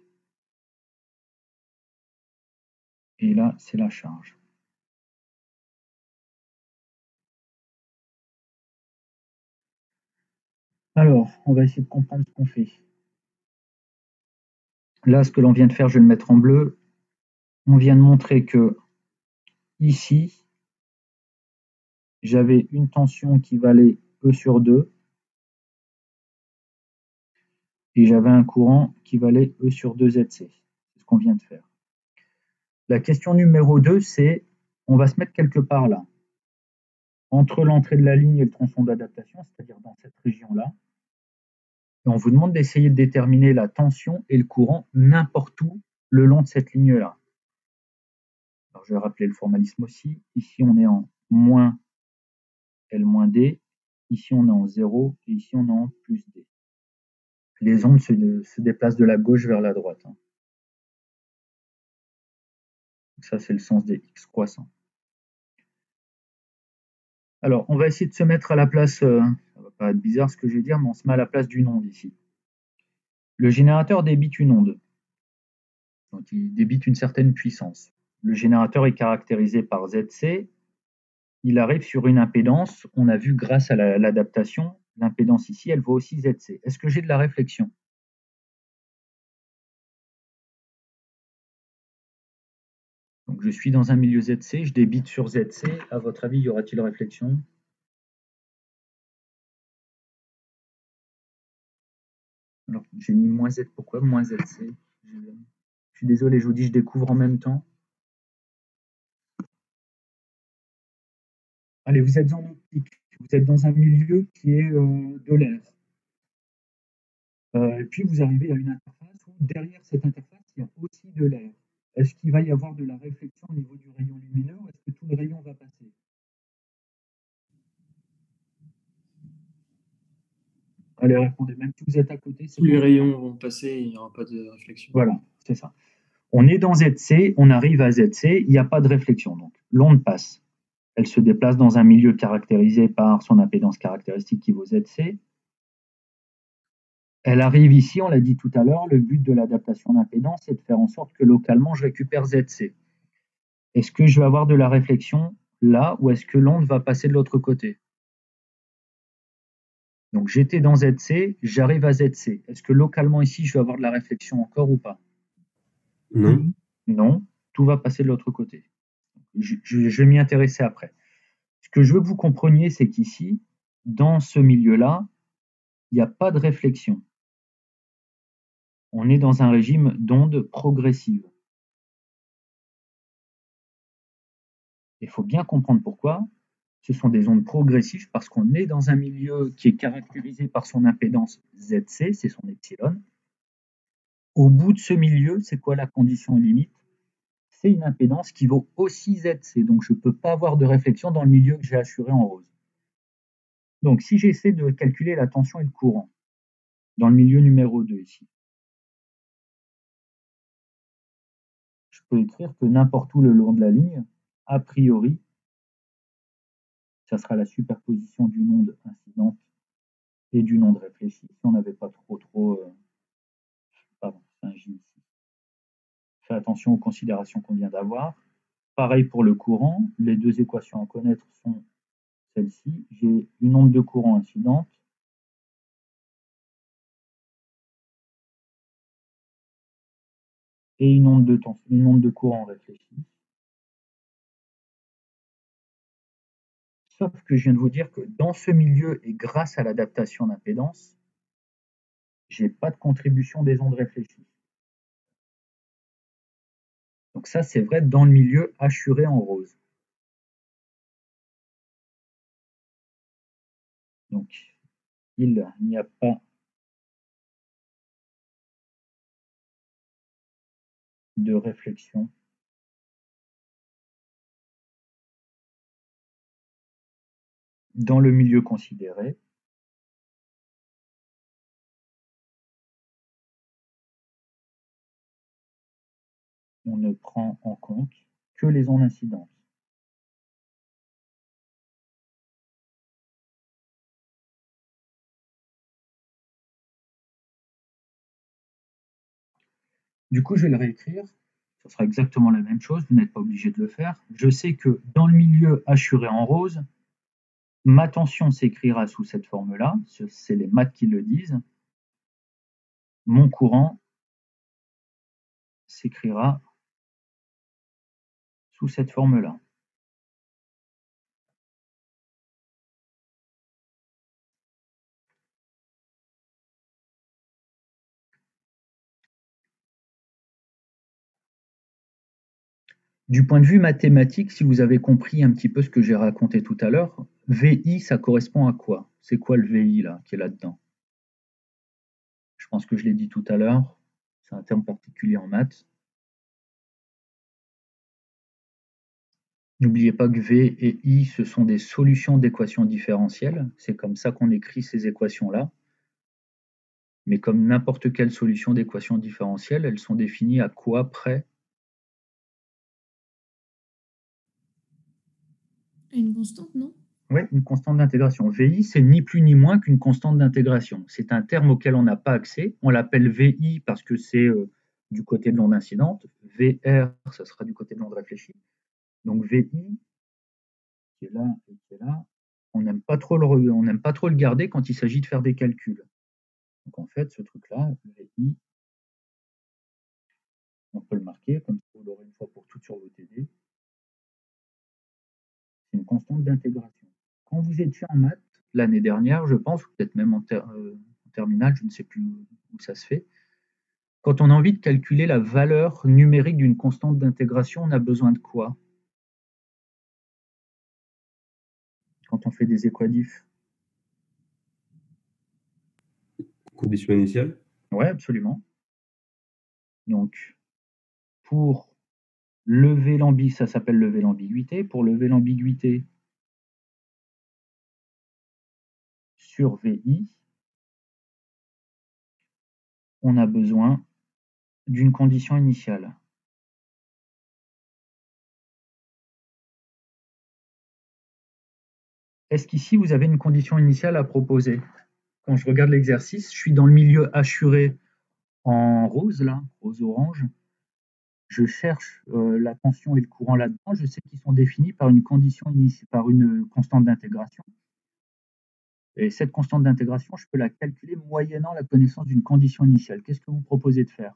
Et là, c'est la charge. Alors, on va essayer de comprendre ce qu'on fait. Là, ce que l'on vient de faire, je vais le mettre en bleu. On vient de montrer que ici, j'avais une tension qui valait E sur 2 et j'avais un courant qui valait E sur 2ZC. C'est ce qu'on vient de faire. La question numéro 2, c'est on va se mettre quelque part là, entre l'entrée de la ligne et le tronçon d'adaptation, c'est-à-dire dans cette région-là. Et on vous demande d'essayer de déterminer la tension et le courant n'importe où le long de cette ligne-là. Alors, je vais rappeler le formalisme aussi. Ici, on est en moins L-D. Ici, on est en 0. Et ici, on est en plus D. Les ondes se déplacent de la gauche vers la droite. Ça, c'est le sens des X croissants. Alors, on va essayer de se mettre à la place, ça va pas être bizarre ce que je vais dire, mais on se met à la place d'une onde ici. Le générateur débite une onde. Donc, il débite une certaine puissance. Le générateur est caractérisé par ZC. Il arrive sur une impédance. On a vu grâce à l'adaptation, l'impédance ici, elle vaut aussi ZC. Est-ce que j'ai de la réflexion? Donc, je suis dans un milieu ZC, je débite sur ZC. À votre avis, y aura-t-il réflexion? Alors, j'ai mis moins Z. Pourquoi moins ZC? Je suis désolé, je vous dis, je découvre en même temps. Allez, vous êtes en optique. Vous êtes dans un milieu qui est de l'air. Et puis, vous arrivez à une interface où, derrière cette interface, il y a aussi de l'air. Est-ce qu'il va y avoir de la réflexion au niveau du rayon lumineux ou est-ce que tout le rayon va passer? Allez, répondez, même si vous êtes à côté. Tous les rayons vont passer et il n'y aura pas de réflexion. Voilà, c'est ça. On est dans ZC, on arrive à ZC, il n'y a pas de réflexion. Donc, l'onde passe. Elle se déplace dans un milieu caractérisé par son impédance caractéristique qui vaut ZC. Elle arrive ici, on l'a dit tout à l'heure, le but de l'adaptation d'impédance, c'est de faire en sorte que localement, je récupère ZC. Est-ce que je vais avoir de la réflexion là ou est-ce que l'onde va passer de l'autre côté? Donc j'étais dans ZC, j'arrive à ZC. Est-ce que localement ici, je vais avoir de la réflexion encore ou pas? Non. Non, tout va passer de l'autre côté. Je vais m'y intéresser après. Ce que je veux que vous compreniez, c'est qu'ici, dans ce milieu-là, il n'y a pas de réflexion. On est dans un régime d'ondes progressives. Il faut bien comprendre pourquoi. Ce sont des ondes progressives parce qu'on est dans un milieu qui est caractérisé par son impédance ZC, c'est son epsilon. Au bout de ce milieu, c'est quoi la condition limite? C'est une impédance qui vaut aussi ZC, donc je ne peux pas avoir de réflexion dans le milieu que j'ai assuré en rose. Donc si j'essaie de calculer la tension et le courant, dans le milieu numéro 2 ici, je peux écrire que n'importe où le long de la ligne, a priori, ça sera la superposition d'une onde incidente et d'une onde réfléchie. Si on n'avait pas pardon, c'est un J ici. Fais attention aux considérations qu'on vient d'avoir. Pareil pour le courant, les deux équations à connaître sont celles-ci. J'ai une onde de courant incidente et une onde de courant réfléchie. Sauf que je viens de vous dire que dans ce milieu et grâce à l'adaptation d'impédance, je n'ai pas de contribution des ondes réfléchies. Donc ça, c'est vrai dans le milieu hachuré en rose. Donc, il n'y a pas de réflexion dans le milieu considéré. On ne prend en compte que les ondes incidentes. Du coup, je vais le réécrire. Ce sera exactement la même chose. Vous n'êtes pas obligé de le faire. Je sais que dans le milieu hachuré en rose, ma tension s'écrira sous cette forme-là. C'est les maths qui le disent. Mon courant s'écrira sous cette forme-là. Du point de vue mathématique, si vous avez compris un petit peu ce que j'ai raconté tout à l'heure, VI, ça correspond à quoi? C'est quoi le VI là, qui est là-dedans? Je pense que je l'ai dit tout à l'heure, c'est un terme particulier en maths. N'oubliez pas que V et I, ce sont des solutions d'équations différentielles. C'est comme ça qu'on écrit ces équations-là. Mais comme n'importe quelle solution d'équation différentielle, elles sont définies à quoi près? Une constante, non? Oui, une constante d'intégration. VI, c'est ni plus ni moins qu'une constante d'intégration. C'est un terme auquel on n'a pas accès. On l'appelle VI parce que c'est du côté de l'onde incidente. VR, ça sera du côté de l'onde réfléchie. Donc VI, qui est là et qui est là, on n'aime pas trop le garder quand il s'agit de faire des calculs. Donc en fait, ce truc-là, VI, on peut le marquer, comme ça vous l'aurez une fois pour toutes sur vos TD. C'est une constante d'intégration. Quand vous étiez en maths, l'année dernière, je pense, ou peut-être même en terminale, je ne sais plus où ça se fait, quand on a envie de calculer la valeur numérique d'une constante d'intégration, on a besoin de quoi? Quand on fait des équadifs? Condition initiale? Oui, absolument. Donc, pour lever l'ambiguïté, ça s'appelle lever l'ambiguïté. Pour lever l'ambiguïté sur VI, on a besoin d'une condition initiale. Est-ce qu'ici, vous avez une condition initiale à proposer? Quand je regarde l'exercice, je suis dans le milieu hachuré en rose, là, rose-orange. Je cherche la tension et le courant là-dedans. Je sais qu'ils sont définis par une condition initiale, par une constante d'intégration. Et cette constante d'intégration, je peux la calculer moyennant la connaissance d'une condition initiale. Qu'est-ce que vous proposez de faire?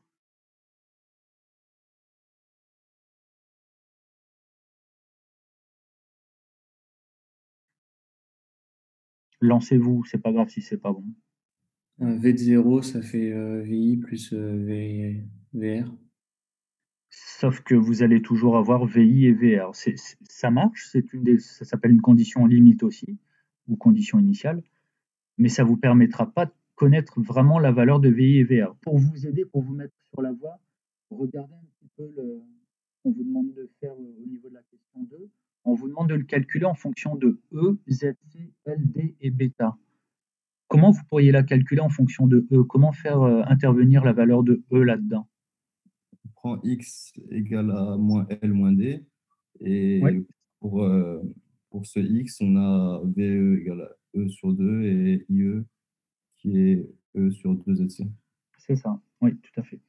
Lancez-vous, c'est pas grave si c'est pas bon. V de 0, ça fait VI plus VR. Sauf que vous allez toujours avoir VI et VR. Ça marche, ça s'appelle une condition limite aussi, ou condition initiale, mais ça ne vous permettra pas de connaître vraiment la valeur de VI et VR. Pour vous aider, pour vous mettre sur la voie, regardez un petit peu ce qu'on vous demande de faire au niveau de la question 2. On vous demande de le calculer en fonction de E, ZC, LD et bêta. Comment vous pourriez la calculer en fonction de E? Comment faire intervenir la valeur de E là-dedans? prends x égale à moins L moins D. Et Ouais. pour ce x, on a VE égale à E sur 2 et IE qui est E sur 2ZC. C'est ça, oui, tout à fait.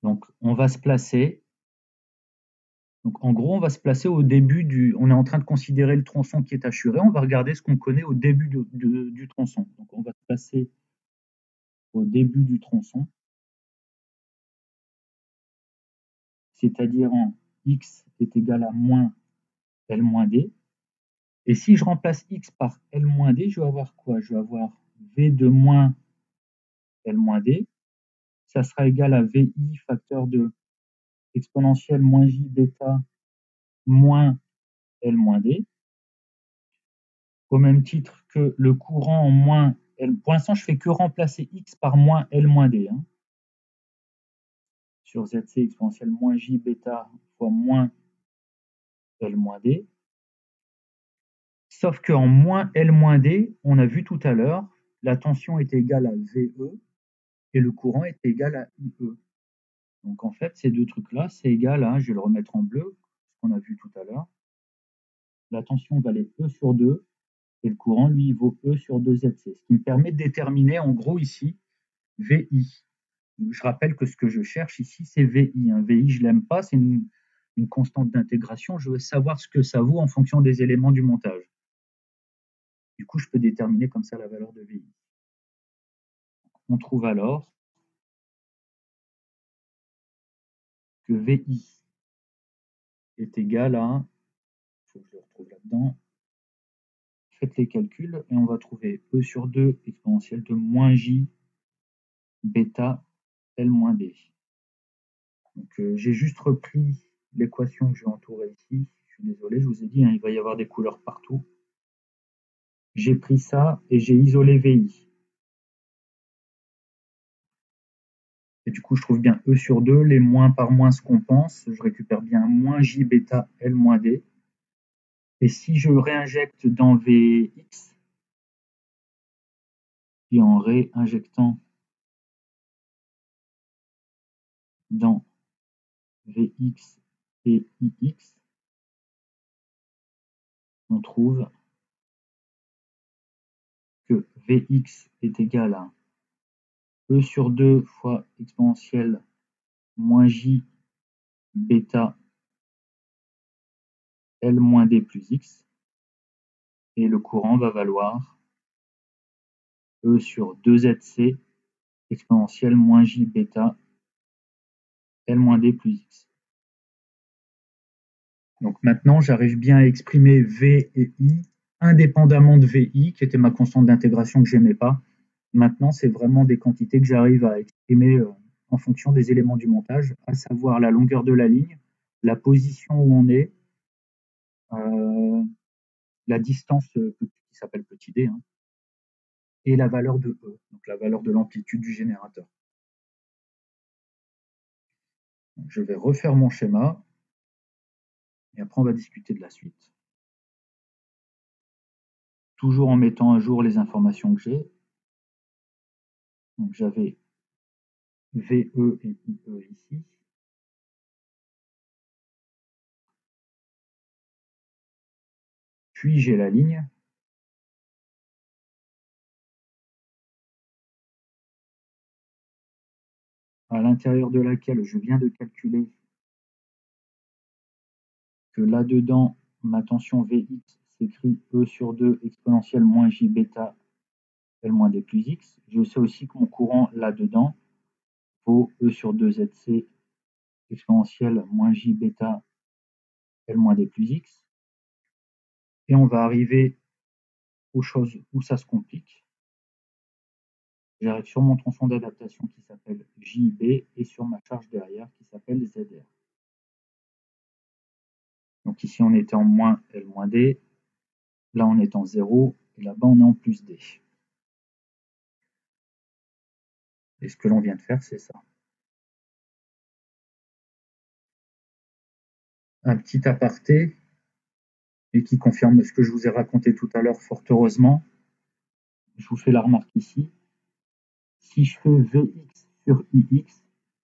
Donc, on va se placer. Donc, en gros, on va se placer au début du... On est en train de considérer le tronçon qui est assuré. On va regarder ce qu'on connaît au début du tronçon. Donc, on va se placer au début du tronçon. C'est-à-dire en x est égal à moins L moins D. Et si je remplace x par L moins D, je vais avoir quoi? Je vais avoir V de moins L moins D. Ça sera égal à VI facteur de exponentielle moins J bêta moins L moins D. Au même titre que le courant en moins L. Pour l'instant, je ne fais que remplacer x par moins L moins D. Hein, sur ZC exponentielle moins J bêta fois moins L moins D. Sauf qu'en moins L moins D, on a vu tout à l'heure, la tension est égale à VE et le courant est égal à IE. Donc en fait, ces deux trucs-là, c'est égal à, je vais le remettre en bleu, ce qu'on a vu tout à l'heure. La tension valait E sur 2 et le courant, lui, vaut E sur 2ZC. Ce qui me permet de déterminer, en gros, ici, VI. Je rappelle que ce que je cherche ici, c'est VI. Un VI, je ne l'aime pas, c'est une constante d'intégration. Je veux savoir ce que ça vaut en fonction des éléments du montage. Du coup, je peux déterminer comme ça la valeur de VI. On trouve alors que VI est égal à, il faut que je le retrouve là-dedans, faites les calculs et on va trouver E sur 2 exponentielle de moins J bêta L moins D. Donc j'ai juste repris l'équation que je vais entourer ici. Je suis désolé, je vous ai dit, hein, il va y avoir des couleurs partout. J'ai pris ça et j'ai isolé VI. Et du coup, je trouve bien E sur 2, les moins par moins se compensent. Je récupère bien moins J bêta L moins D. Et si je réinjecte dans Vx, et en réinjectant dans Vx et Ix, on trouve que Vx est égal à E sur 2 fois exponentielle moins J bêta L moins D plus X. Et le courant va valoir E sur 2ZC exponentielle moins J bêta L moins D plus X. Donc maintenant, j'arrive bien à exprimer V et I indépendamment de VI, qui était ma constante d'intégration que je n'aimais pas. Maintenant, c'est vraiment des quantités que j'arrive à exprimer en fonction des éléments du montage, à savoir la longueur de la ligne, la position où on est, la distance qui s'appelle petit d, hein, et la valeur de E, donc la valeur de l'amplitude du générateur. Donc, je vais refaire mon schéma, et après on va discuter de la suite. Toujours en mettant à jour les informations que j'ai. Donc j'avais VE et IE ici. Puis j'ai la ligne. À l'intérieur de laquelle je viens de calculer que là-dedans, ma tension Vx s'écrit E sur 2 exponentielle moins J bêta L moins D plus X. Je sais aussi que mon courant là-dedans vaut E sur 2ZC exponentielle moins J bêta L moins D plus X. Et on va arriver aux choses où ça se complique. J'arrive sur mon tronçon d'adaptation qui s'appelle JB et sur ma charge derrière qui s'appelle ZR. Donc ici, on était en moins L moins D. Là, on est en 0. Et là-bas, on est en plus D. Et ce que l'on vient de faire, c'est ça. Un petit aparté, et qui confirme ce que je vous ai raconté tout à l'heure, fort heureusement. Je vous fais la remarque ici. Si je fais Vx sur Ix,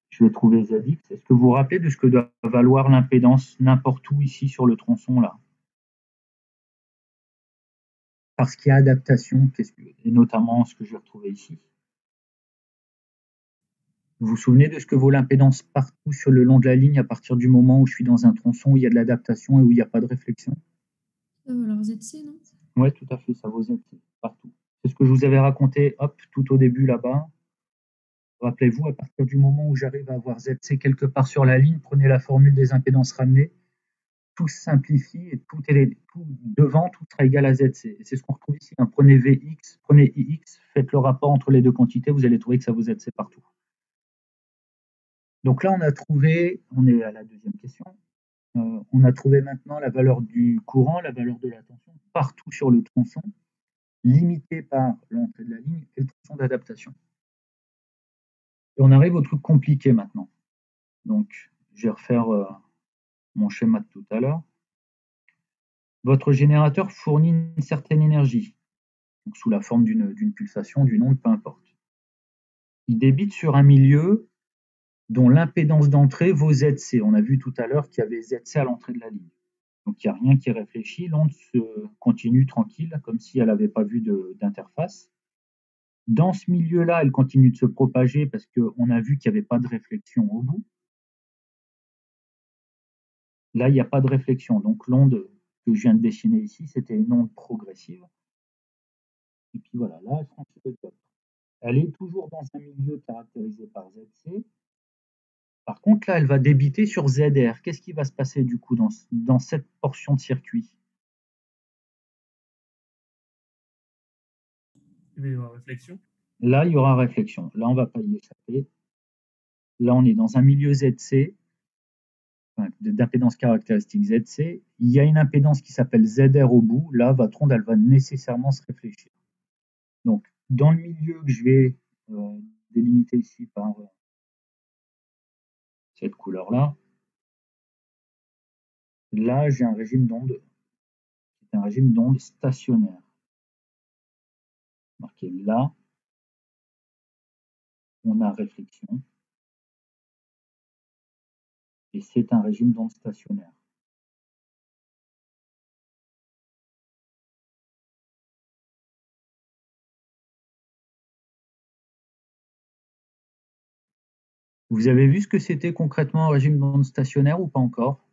je je vais trouver ZX. Est-ce que vous vous rappelez de ce que doit valoir l'impédance n'importe où ici sur le tronçon là? Parce qu'il y a adaptation, et notamment ce que je vais retrouver ici. Vous vous souvenez de ce que vaut l'impédance partout sur le long de la ligne à partir du moment où je suis dans un tronçon où il y a de l'adaptation et où il n'y a pas de réflexion? Ça va alors ZC, non? Oui, tout à fait, ça vaut ZC partout. C'est ce que je vous avais raconté, hop, tout au début là-bas. Rappelez-vous, à partir du moment où j'arrive à avoir ZC quelque part sur la ligne, prenez la formule des impédances ramenées, tout se simplifie et tout devant, tout sera égal à ZC. Et c'est ce qu'on retrouve ici. Hein. Prenez VX, prenez IX, faites le rapport entre les deux quantités, vous allez trouver que ça vaut ZC partout. Donc là, on a trouvé, on est à la deuxième question, on a trouvé maintenant la valeur du courant, la valeur de la tension partout sur le tronçon, limité par l'entrée de la ligne et le tronçon d'adaptation. Et on arrive au truc compliqué maintenant. Donc, je vais refaire mon schéma de tout à l'heure. Votre générateur fournit une certaine énergie, donc sous la forme d'une pulsation, d'une onde, peu importe. Il débite sur un milieu dont l'impédance d'entrée vaut ZC. On a vu tout à l'heure qu'il y avait ZC à l'entrée de la ligne. Donc, il n'y a rien qui réfléchit, l'onde continue tranquille, comme si elle n'avait pas vu d'interface. Dans ce milieu-là, elle continue de se propager parce qu'on a vu qu'il n'y avait pas de réflexion au bout. Là, il n'y a pas de réflexion. Donc, l'onde que je viens de dessiner ici, c'était une onde progressive. Et puis voilà, là, elle franchit le top. Elle est toujours dans un milieu caractérisé par ZC. Par contre, là, elle va débiter sur ZR. Qu'est-ce qui va se passer du coup dans cette portion de circuit? Il va y avoir réflexion. Là, il y aura réflexion. Là, on ne va pas y échapper. Là, on est dans un milieu ZC, d'impédance caractéristique ZC. Il y a une impédance qui s'appelle ZR au bout. Là, votre onde, elle va nécessairement se réfléchir. Donc, dans le milieu que je vais délimiter ici par cette couleur-là, là, j'ai un régime d'onde, c'est un régime d'onde stationnaire. Marqué là, on a réflexion, et c'est un régime d'onde stationnaire. Vous avez vu ce que c'était concrètement un régime d'onde stationnaire ou pas encore?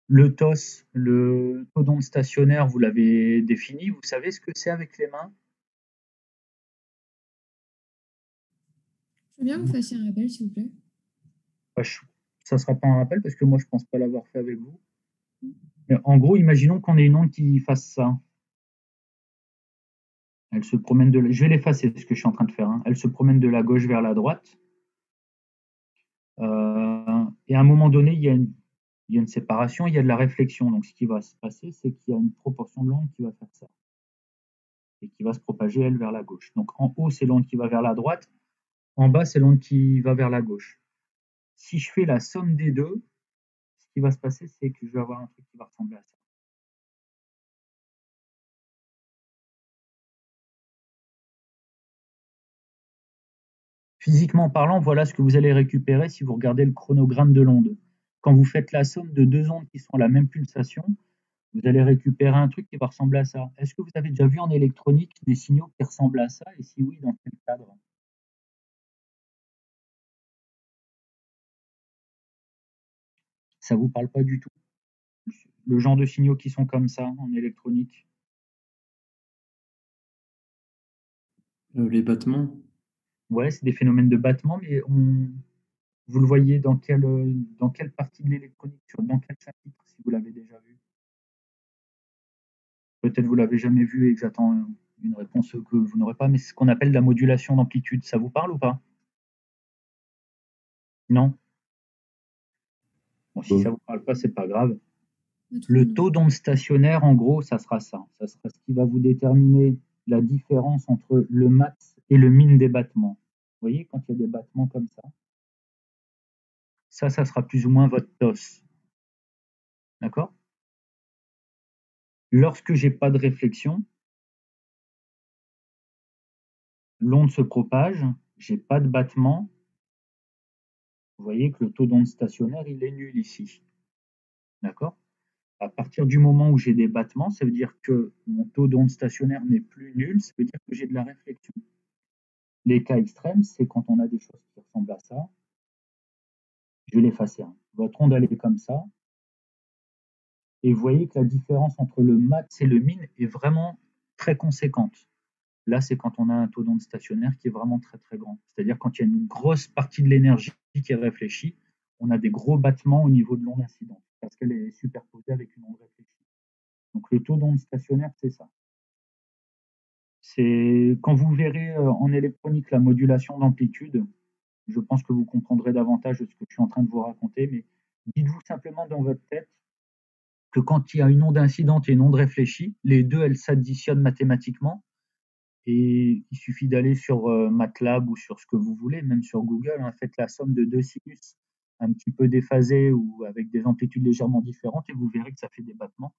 Le TOS, le taux d'onde stationnaire, vous l'avez défini. Vous savez ce que c'est avec les mains? Je veux bien que vous fassiez un rappel, s'il vous plaît. Ça ne sera pas un rappel parce que moi, je ne pense pas l'avoir fait avec vous. Mais en gros, imaginons qu'on ait une onde qui fasse ça. Elle se promène de je vais l'effacer, ce que je suis en train de faire. Hein. Elle se promène de la gauche vers la droite. Et à un moment donné, il y a une séparation, il y a de la réflexion. Donc, ce qui va se passer, c'est qu'il y a une proportion de l'onde qui va faire ça. Et qui va se propager, elle, vers la gauche. Donc, en haut, c'est l'onde qui va vers la droite. En bas, c'est l'onde qui va vers la gauche. Si je fais la somme des deux, ce qui va se passer, c'est que je vais avoir un truc qui va ressembler à ça. Physiquement parlant, voilà ce que vous allez récupérer si vous regardez le chronogramme de l'onde. Quand vous faites la somme de deux ondes qui sont à la même pulsation, vous allez récupérer un truc qui va ressembler à ça. Est-ce que vous avez déjà vu en électronique des signaux qui ressemblent à ça? Et si oui, dans quel cadre? Ça ne vous parle pas du tout? Le genre de signaux qui sont comme ça en électronique? Les battements. Ouais, c'est des phénomènes de battement, mais vous le voyez dans quelle partie de l'électronique, dans quel chapitre, si vous l'avez déjà vu? Peut-être vous l'avez jamais vu et que j'attends une réponse que vous n'aurez pas, mais c'est ce qu'on appelle la modulation d'amplitude. Ça vous parle ou pas? Non? Bon, si ça ne vous parle pas, c'est pas grave. Le taux d'onde stationnaire, en gros, ça sera ça. Ça sera ce qui va vous déterminer la différence entre le max et le min des battements. Vous voyez, quand il y a des battements comme ça, ça sera plus ou moins votre TOS. D'accord? Lorsque j'ai pas de réflexion, l'onde se propage, j'ai pas de battement, vous voyez que le taux d'onde stationnaire, il est nul ici. D'accord? À partir du moment où j'ai des battements, ça veut dire que mon taux d'onde stationnaire n'est plus nul, ça veut dire que j'ai de la réflexion. Les cas extrêmes, c'est quand on a des choses qui ressemblent à ça. Je vais l'effacer. Votre onde, elle est comme ça. Et vous voyez que la différence entre le max et le min est vraiment très conséquente. Là, c'est quand on a un taux d'onde stationnaire qui est vraiment très très grand. C'est-à-dire quand il y a une grosse partie de l'énergie qui est réfléchie, on a des gros battements au niveau de l'onde incidente, parce qu'elle est superposée avec une onde réfléchie. Donc le taux d'onde stationnaire, c'est ça. C'est quand vous verrez en électronique la modulation d'amplitude, je pense que vous comprendrez davantage de ce que je suis en train de vous raconter, mais dites-vous simplement dans votre tête que quand il y a une onde incidente et une onde réfléchie, les deux, elles s'additionnent mathématiquement. Et il suffit d'aller sur MATLAB ou sur ce que vous voulez, même sur Google, hein, faites la somme de deux sinus un petit peu déphasés ou avec des amplitudes légèrement différentes et vous verrez que ça fait des battements.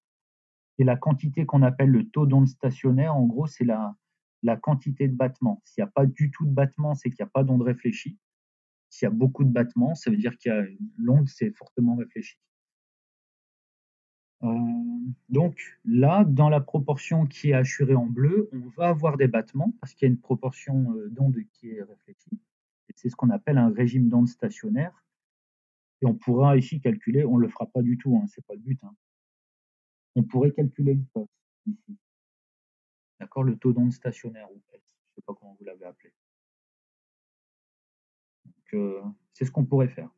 Et la quantité qu'on appelle le taux d'onde stationnaire, en gros, c'est la quantité de battements. S'il n'y a pas du tout de battements, c'est qu'il n'y a pas d'onde réfléchie. S'il y a beaucoup de battements, ça veut dire qu'il y a l'onde, c'est fortement réfléchi. Donc là, dans la proportion qui est assurée en bleu, on va avoir des battements parce qu'il y a une proportion d'onde qui est réfléchie. Et c'est ce qu'on appelle un régime d'onde stationnaire. Et on pourra ici calculer, on ne le fera pas du tout, hein, c'est pas le but. Hein. On pourrait calculer le TOS ici. D'accord, le taux d'onde stationnaire, ou S, je ne sais pas comment vous l'avez appelé. Donc, c'est ce qu'on pourrait faire.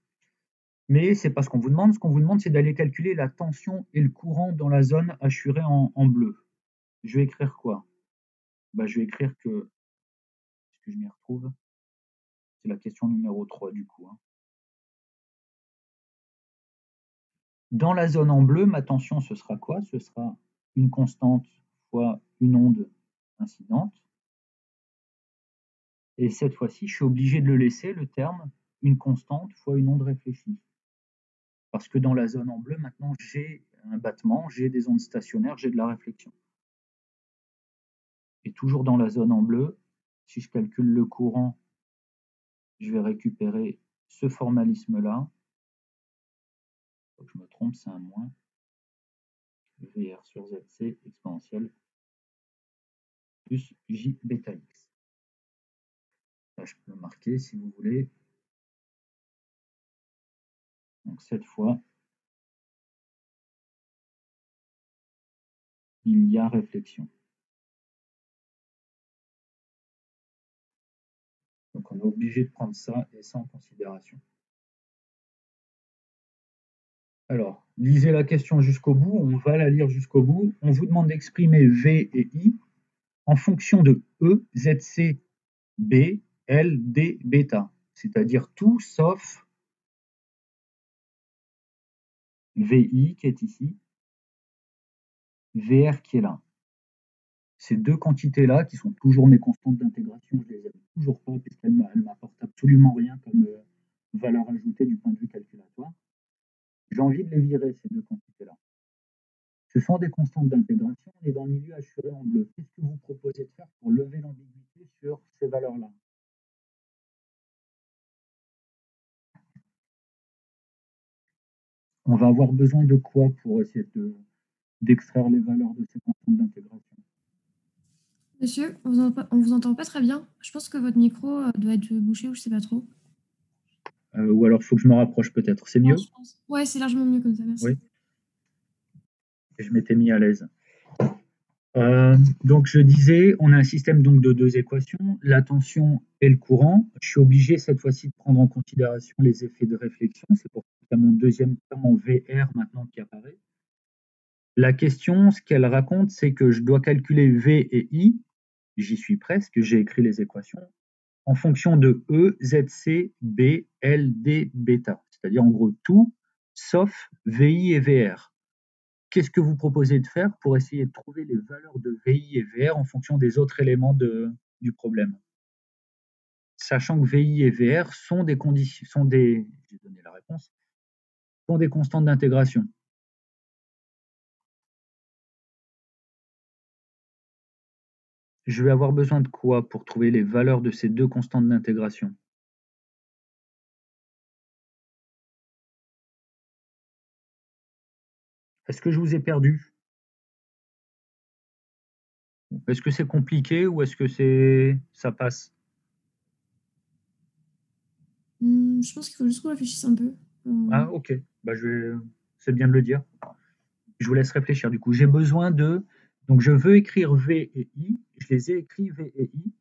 Mais c'est pas ce qu'on vous demande. Ce qu'on vous demande, c'est d'aller calculer la tension et le courant dans la zone assurée en bleu. Je vais écrire quoi? Je vais écrire que, est-ce que je m'y retrouve? C'est la question numéro 3 du coup. Hein. Dans la zone en bleu, ma tension, ce sera quoi? Ce sera une constante fois une onde incidente. Et cette fois-ci, je suis obligé de le laisser, le terme, une constante fois une onde réfléchie. Parce que dans la zone en bleu, maintenant, j'ai un battement, j'ai des ondes stationnaires, j'ai de la réflexion. Et toujours dans la zone en bleu, si je calcule le courant, je vais récupérer ce formalisme-là. Faut que je me trompe, c'est un moins. VR sur ZC exponentielle plus J bêta X. Là, je peux le marquer si vous voulez. Donc cette fois, il y a réflexion. Donc on est obligé de prendre ça et ça en considération. Alors, lisez la question jusqu'au bout, on va la lire jusqu'au bout. On vous demande d'exprimer V et I en fonction de E, ZC, B, L, D, bêta. C'est-à-dire tout sauf VI qui est ici, VR qui est là. Ces deux quantités-là, qui sont toujours mes constantes d'intégration, je les aime toujours pas puisqu'elles ne m'apportent absolument rien comme valeur ajoutée du point de vue calculatoire. J'ai envie de les virer, ces deux quantités-là. Ce sont des constantes d'intégration, on est dans le milieu assuré en bleu. Qu'est-ce que vous proposez de faire pour lever l'ambiguïté sur ces valeurs-là? On va avoir besoin de quoi pour essayer d'extraire les valeurs de ces constantes d'intégration? Monsieur, on vous entend pas très bien. Je pense que votre micro doit être bouché ou je sais pas trop. Ou alors il faut que je me rapproche peut-être. C'est mieux? Ouais, c'est largement mieux comme ça, merci. Oui. Je m'étais mis à l'aise. Donc je disais, on a un système donc de deux équations, la tension et le courant. Je suis obligé cette fois-ci de prendre en considération les effets de réflexion. C'est pour ça qu'il y a mon deuxième terme en VR maintenant qui apparaît. La question, ce qu'elle raconte, c'est que je dois calculer V et I. J'y suis presque, j'ai écrit les équations en fonction de E, ZC, B, L, D, bêta. C'est-à-dire en gros tout sauf VI et VR. Qu'est-ce que vous proposez de faire pour essayer de trouver les valeurs de VI et VR en fonction des autres éléments du problème? Sachant que VI et VR sont des conditions, j'ai donné la réponse, sont des constantes d'intégration. je vais avoir besoin de quoi pour trouver les valeurs de ces deux constantes d'intégration? Est-ce que je vous ai perdu? Est-ce que c'est compliqué ou est-ce que ça passe? Je pense qu'il faut juste qu'on réfléchisse un peu. Ah, ok. Bah, c'est bien de le dire. Je vous laisse réfléchir. Du coup, j'ai besoin de. Donc, je veux écrire V et I. Je les ai écrits V et I.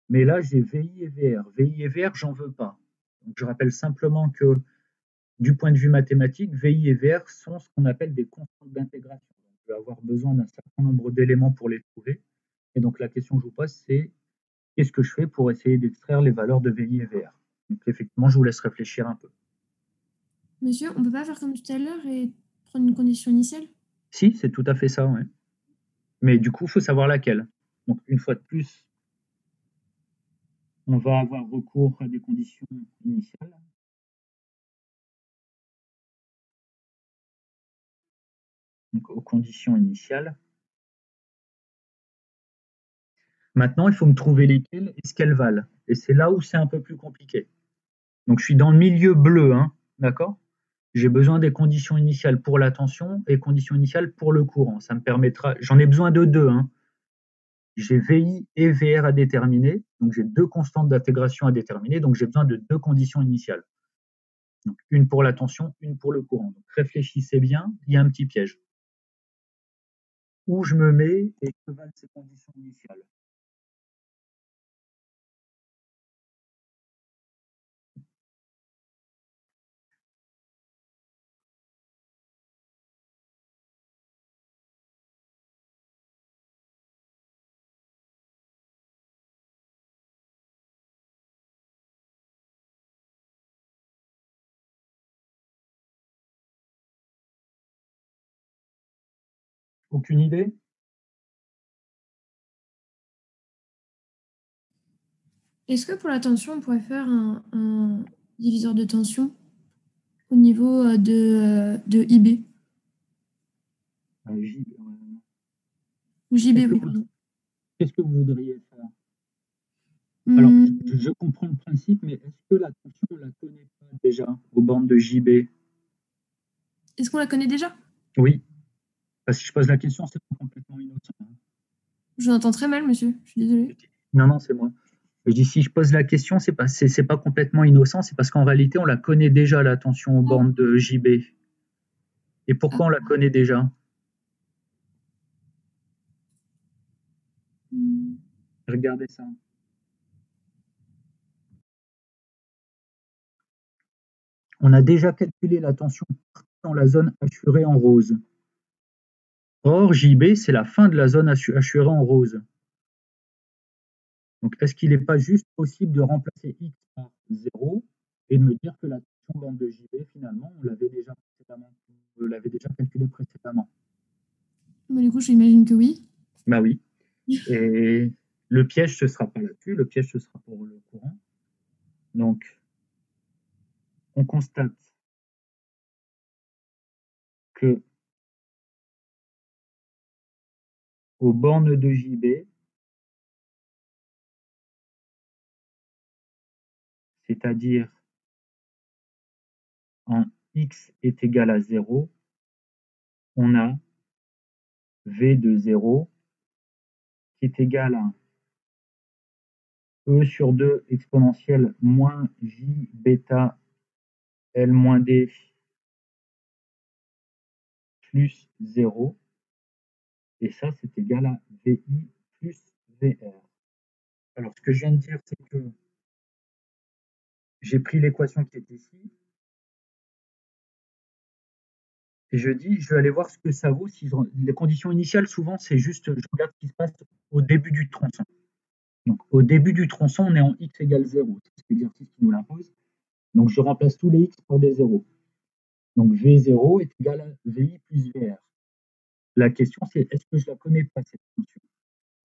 Mais là, j'ai VI et VR. VI et VR, j'en veux pas. Donc, je rappelle simplement que du point de vue mathématique, VI et VR sont ce qu'on appelle des constantes d'intégration. Je vais avoir besoin d'un certain nombre d'éléments pour les trouver. Et donc, la question que je vous pose, c'est qu'est-ce que je fais pour essayer d'extraire les valeurs de VI et VR? Donc, effectivement, je vous laisse réfléchir un peu. Monsieur, on peut pas faire comme tout à l'heure et prendre une condition initiale? Si, c'est tout à fait ça, ouais. Mais du coup, il faut savoir laquelle. Donc, une fois de plus, on va avoir recours à des conditions initiales. Donc, aux conditions initiales. Maintenant, il faut me trouver lesquelles et ce qu'elles valent. Et c'est là où c'est un peu plus compliqué. Donc, je suis dans le milieu bleu, hein, d'accord? J'ai besoin des conditions initiales pour la tension et conditions initiales pour le courant. Ça me permettra, j'en ai besoin de deux, hein. J'ai VI et VR à déterminer, donc j'ai deux constantes d'intégration à déterminer, donc j'ai besoin de deux conditions initiales. Donc une pour la tension, une pour le courant. Donc réfléchissez bien, il y a un petit piège. Où je me mets et que valent ces conditions initiales? Aucune idée? Est-ce que pour la tension, on pourrait faire un diviseur de tension au niveau de IB ou JB, oui, pardon. Qu'est-ce que vous voudriez faire? Alors, je comprends le principe, mais est-ce que la tension, on la connaît pas déjà aux bandes de JB? Est-ce qu'on la connaît déjà? Oui. Parce que je pose la question, c'est pas complètement innocent, hein. Je vous entends très mal, monsieur. Je suis désolée. Non, c'est moi. Je dis si je pose la question, c'est pas complètement innocent, c'est parce qu'en réalité, on la connaît déjà, la tension aux bandes de JB. Et pourquoi on la connaît déjà? Regardez ça. On a déjà calculé la tension dans la zone hachurée en rose. Or, JB, c'est la fin de la zone hachurée en rose. Donc, est-ce qu'il n'est pas juste possible de remplacer X par 0 et de me dire que la tension bande de JB, finalement, on l'avait déjà calculée précédemment? Bah, du coup, j'imagine que oui. Bah oui. Et le piège, ce ne sera pas là-dessus, le piège, ce sera pour le courant. Donc, on constate que aux bornes de JB, c'est-à-dire en X est égal à 0, on a V de 0 qui est égal à E sur 2 exponentielle moins J bêta L moins D plus 0. Et ça, c'est égal à VI plus VR. Alors, ce que je viens de dire, c'est que j'ai pris l'équation qui est ici, et je dis, je vais aller voir ce que ça vaut. Les conditions initiales, souvent, c'est juste, je regarde ce qui se passe au début du tronçon. Donc, au début du tronçon, on est en x égale 0. C'est l'exercice qui nous l'impose. Donc, je remplace tous les x par des 0. Donc, V0 est égal à VI plus VR. La question, c'est est-ce que je la connais pas, cette fonction?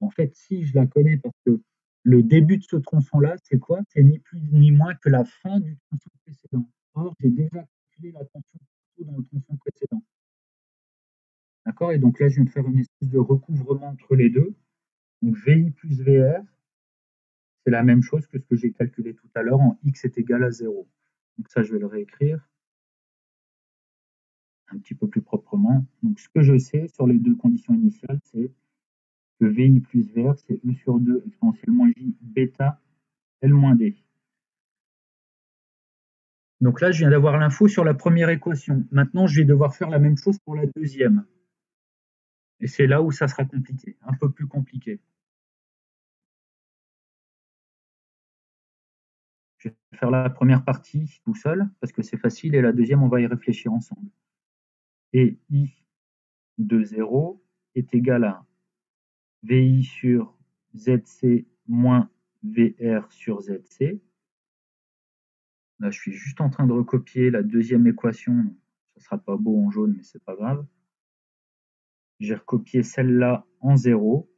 En fait, si je la connais, parce que le début de ce tronçon-là, c'est quoi? C'est ni plus ni moins que la fin du tronçon précédent. Or, j'ai déjà calculé la tension dans le tronçon précédent. D'accord? Et donc là, je viens de faire une espèce de recouvrement entre les deux. Donc VI plus VR, c'est la même chose que ce que j'ai calculé tout à l'heure en X est égal à 0. Donc ça, je vais le réécrire un petit peu plus proprement. Donc ce que je sais sur les deux conditions initiales, c'est que VI plus VR, c'est E sur 2 exponentielle moins J bêta L moins D. Donc là, je viens d'avoir l'info sur la première équation. Maintenant, je vais devoir faire la même chose pour la deuxième. Et c'est là où ça sera compliqué, un peu plus compliqué. Je vais faire la première partie tout seul, parce que c'est facile, et la deuxième, on va y réfléchir ensemble. Et I de 0 est égal à VI sur ZC moins VR sur ZC. Là, je suis juste en train de recopier la deuxième équation. Ça ne sera pas beau en jaune, mais c'est pas grave. J'ai recopié celle-là en 0.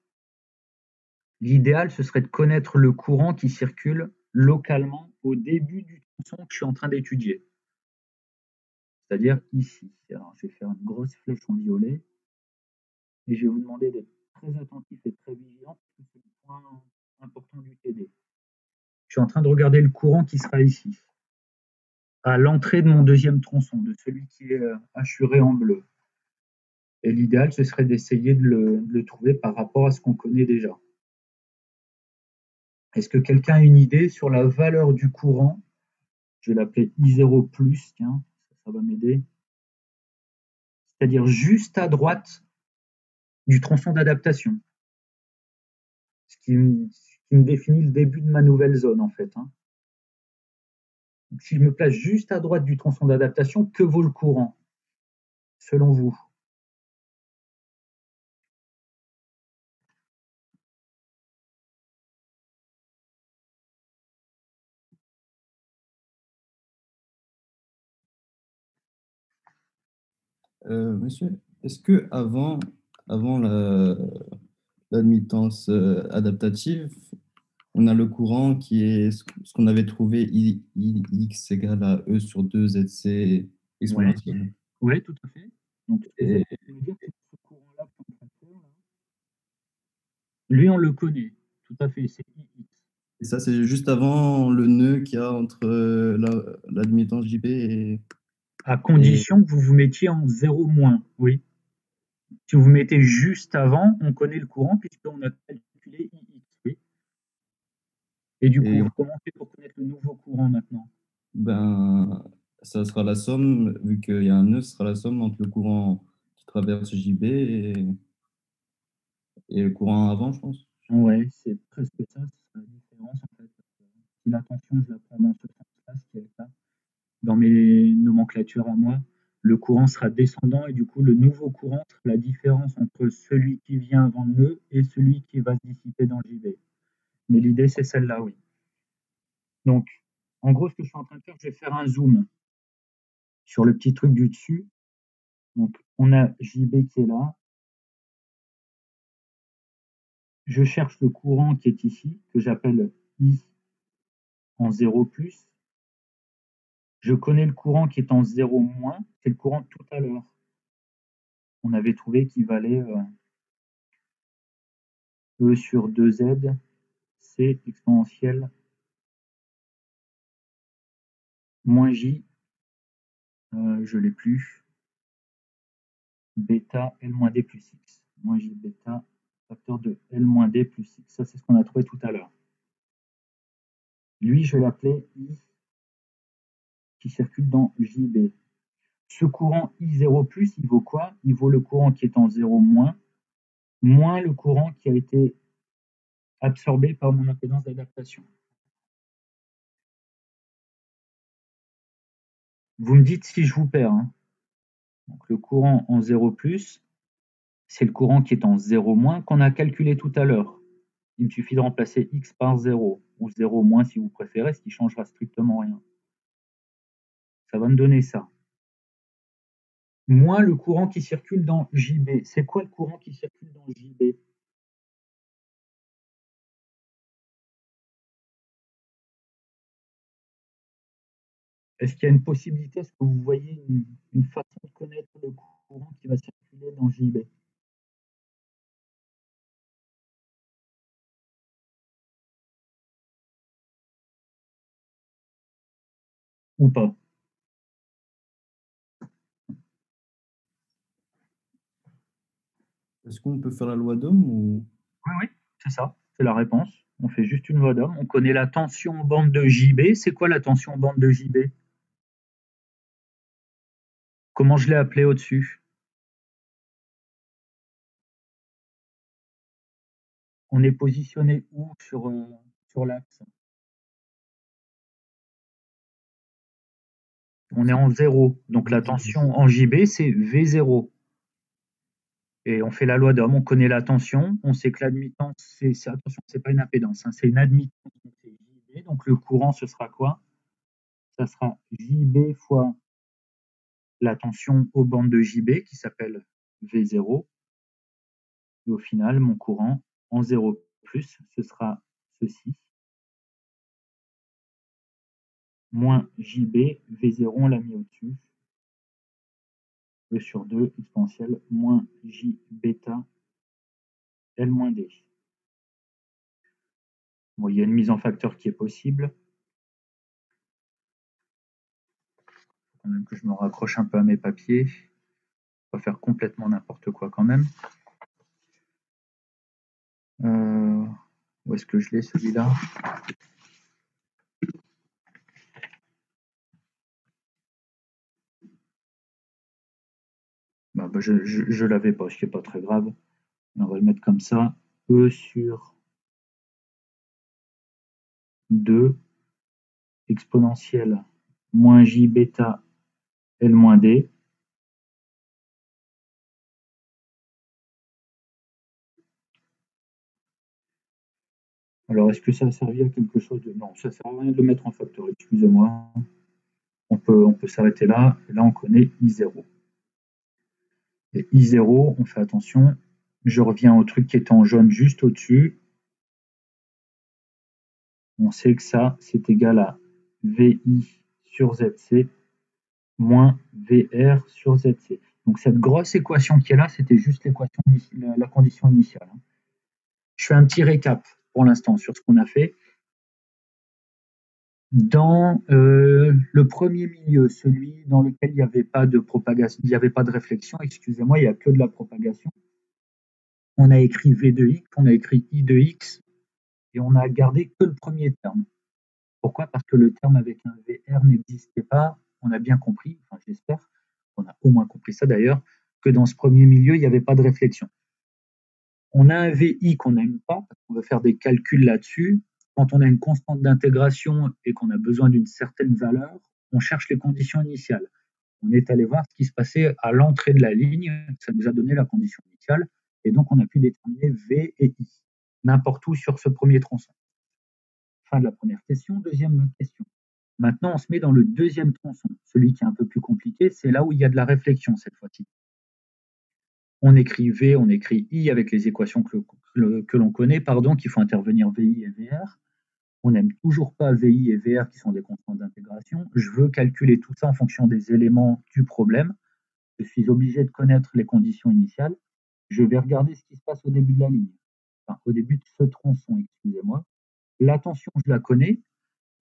L'idéal, ce serait de connaître le courant qui circule localement au début du tronçon que je suis en train d'étudier. C'est-à-dire ici. Alors, je vais faire une grosse flèche en violet. Et je vais vous demander d'être très attentif et très vigilant, parce que c'est le point important du TD. Je suis en train de regarder le courant qui sera ici, à l'entrée de mon deuxième tronçon, de celui qui est hachuré en bleu. Et l'idéal, ce serait d'essayer de le trouver par rapport à ce qu'on connaît déjà. Est-ce que quelqu'un a une idée sur la valeur du courant? Je vais l'appeler I0+, tiens, ça va m'aider. C'est-à-dire juste à droite du tronçon d'adaptation. Ce qui me définit le début de ma nouvelle zone, en fait. Donc, si je me place juste à droite du tronçon d'adaptation, que vaut le courant, selon vous? Monsieur, est-ce que avant l'admittance adaptative, on a le courant qui est ce qu'on avait trouvé X égale à E sur 2 ZC exponentielle. Oui, tout à fait. Donc, ça veut dire que ce courant-là, lui, on le connaît. Tout à fait, c'est IX. Et ça, c'est juste avant le nœud qu'il y a entre l'admittance JB et... À condition que vous vous mettiez en 0-, oui. Si vous mettez juste avant, on connaît le courant puisqu'on a calculé IX, oui. Et du coup, comment on fait pour connaître le nouveau courant maintenant? Ben, ça sera la somme, vu qu'il y a un nœud, ce sera la somme entre le courant qui traverse JB et le courant avant, je pense. Ouais, c'est presque ça, c'est la différence en fait. Si la tension, je la prends dans ce sens-là, ce qui est le cas, dans mes nomenclatures à moi, le courant sera descendant et du coup, le nouveau courant sera la différence entre celui qui vient avant le nœud et celui qui va se dissiper dans JB. Mais l'idée, c'est celle-là, oui. Donc, en gros, ce que je suis en train de faire, je vais faire un zoom sur le petit truc du dessus. Donc, on a JB qui est là. Je cherche le courant qui est ici, que j'appelle I en 0+. Je connais le courant qui est en 0-, c'est le courant de tout à l'heure. On avait trouvé qu'il valait E sur 2Z, C exponentielle moins J, je ne l'ai plus, bêta L moins D plus X. Moins J bêta, facteur de L moins D plus X. Ça, c'est ce qu'on a trouvé tout à l'heure. Lui, je l'appelais I qui circule dans JB. Ce courant I0+, il vaut quoi? Il vaut le courant qui est en 0-, moins le courant qui a été absorbé par mon impédance d'adaptation. Vous me dites si je vous perds. Donc, le courant en 0+, c'est le courant qui est en 0- qu'on a calculé tout à l'heure. Il me suffit de remplacer X par 0, ou 0- si vous préférez, ce qui ne changera strictement rien. Ça va me donner ça. Moins le courant qui circule dans JB. C'est quoi le courant qui circule dans JB? Est-ce qu'il y a une possibilité, est-ce que vous voyez une façon de connaître le courant qui va circuler dans JB? ou pas? Est-ce qu'on peut faire la loi d'Ohm ou... Oui, oui, c'est ça, c'est la réponse. On fait juste une loi d'Ohm. On connaît la tension en bande de JB. C'est quoi la tension en bande de JB? Comment je l'ai appelé au-dessus? On est positionné où sur l'axe? On est en 0. Donc la tension en JB, c'est V0. Et on fait la loi d'Ohm, on connaît la tension, on sait que l'admittance, attention, c'est pas une impédance, hein, c'est une admittance, c'est JB. Donc le courant, ce sera quoi? Ça sera JB fois la tension aux bandes de JB qui s'appelle V0. Et au final, mon courant en 0+, ce sera ceci. Moins JB, V0, on l'a mis au-dessus. E sur 2 exponentielle moins J bêta L moins D. Bon, il y a une mise en facteur qui est possible. Quand même que je me raccroche un peu à mes papiers. On va faire complètement n'importe quoi quand même. Où est-ce que je l'ai celui-là? Je l'avais pas, ce qui n'est pas très grave. On va le mettre comme ça. E sur 2 exponentielle moins J bêta L moins D. Alors, est-ce que ça a servi à quelque chose de... Non, ça ne sert à rien de le mettre en facteur, excusez-moi. On peut s'arrêter là. Et là, on connaît I0. Et I0, on fait attention. Je reviens au truc qui était en jaune juste au-dessus. On sait que ça, c'est égal à VI sur ZC moins VR sur ZC. Donc cette grosse équation qui est là, c'était juste l'équation, la condition initiale. Je fais un petit récap pour l'instant sur ce qu'on a fait. Dans le premier milieu, celui dans lequel il n'y avait pas de propagation, il n'y avait pas de réflexion, excusez-moi, il n'y a que de la propagation. On a écrit V de X, on a écrit I de X, et on a gardé que le premier terme. Pourquoi? Parce que le terme avec un VR n'existait pas. On a bien compris, enfin j'espère, on a au moins compris ça d'ailleurs, que dans ce premier milieu, il n'y avait pas de réflexion. On a un VI qu'on n'aime pas, parce qu'on veut faire des calculs là-dessus. Quand on a une constante d'intégration et qu'on a besoin d'une certaine valeur, on cherche les conditions initiales. On est allé voir ce qui se passait à l'entrée de la ligne, ça nous a donné la condition initiale, et donc on a pu déterminer V et I, n'importe où sur ce premier tronçon. Fin de la première question. Deuxième question. Maintenant, on se met dans le deuxième tronçon. Celui qui est un peu plus compliqué, c'est là où il y a de la réflexion cette fois-ci. On écrit V, on écrit I avec les équations que l'on connaît, qu'il faut intervenir VI et VR. On n'aime toujours pas VI et VR qui sont des constantes d'intégration. Je veux calculer tout ça en fonction des éléments du problème. Je suis obligé de connaître les conditions initiales. Je vais regarder ce qui se passe au début de la ligne. Enfin, au début de ce tronçon, excusez-moi. La tension, je la connais.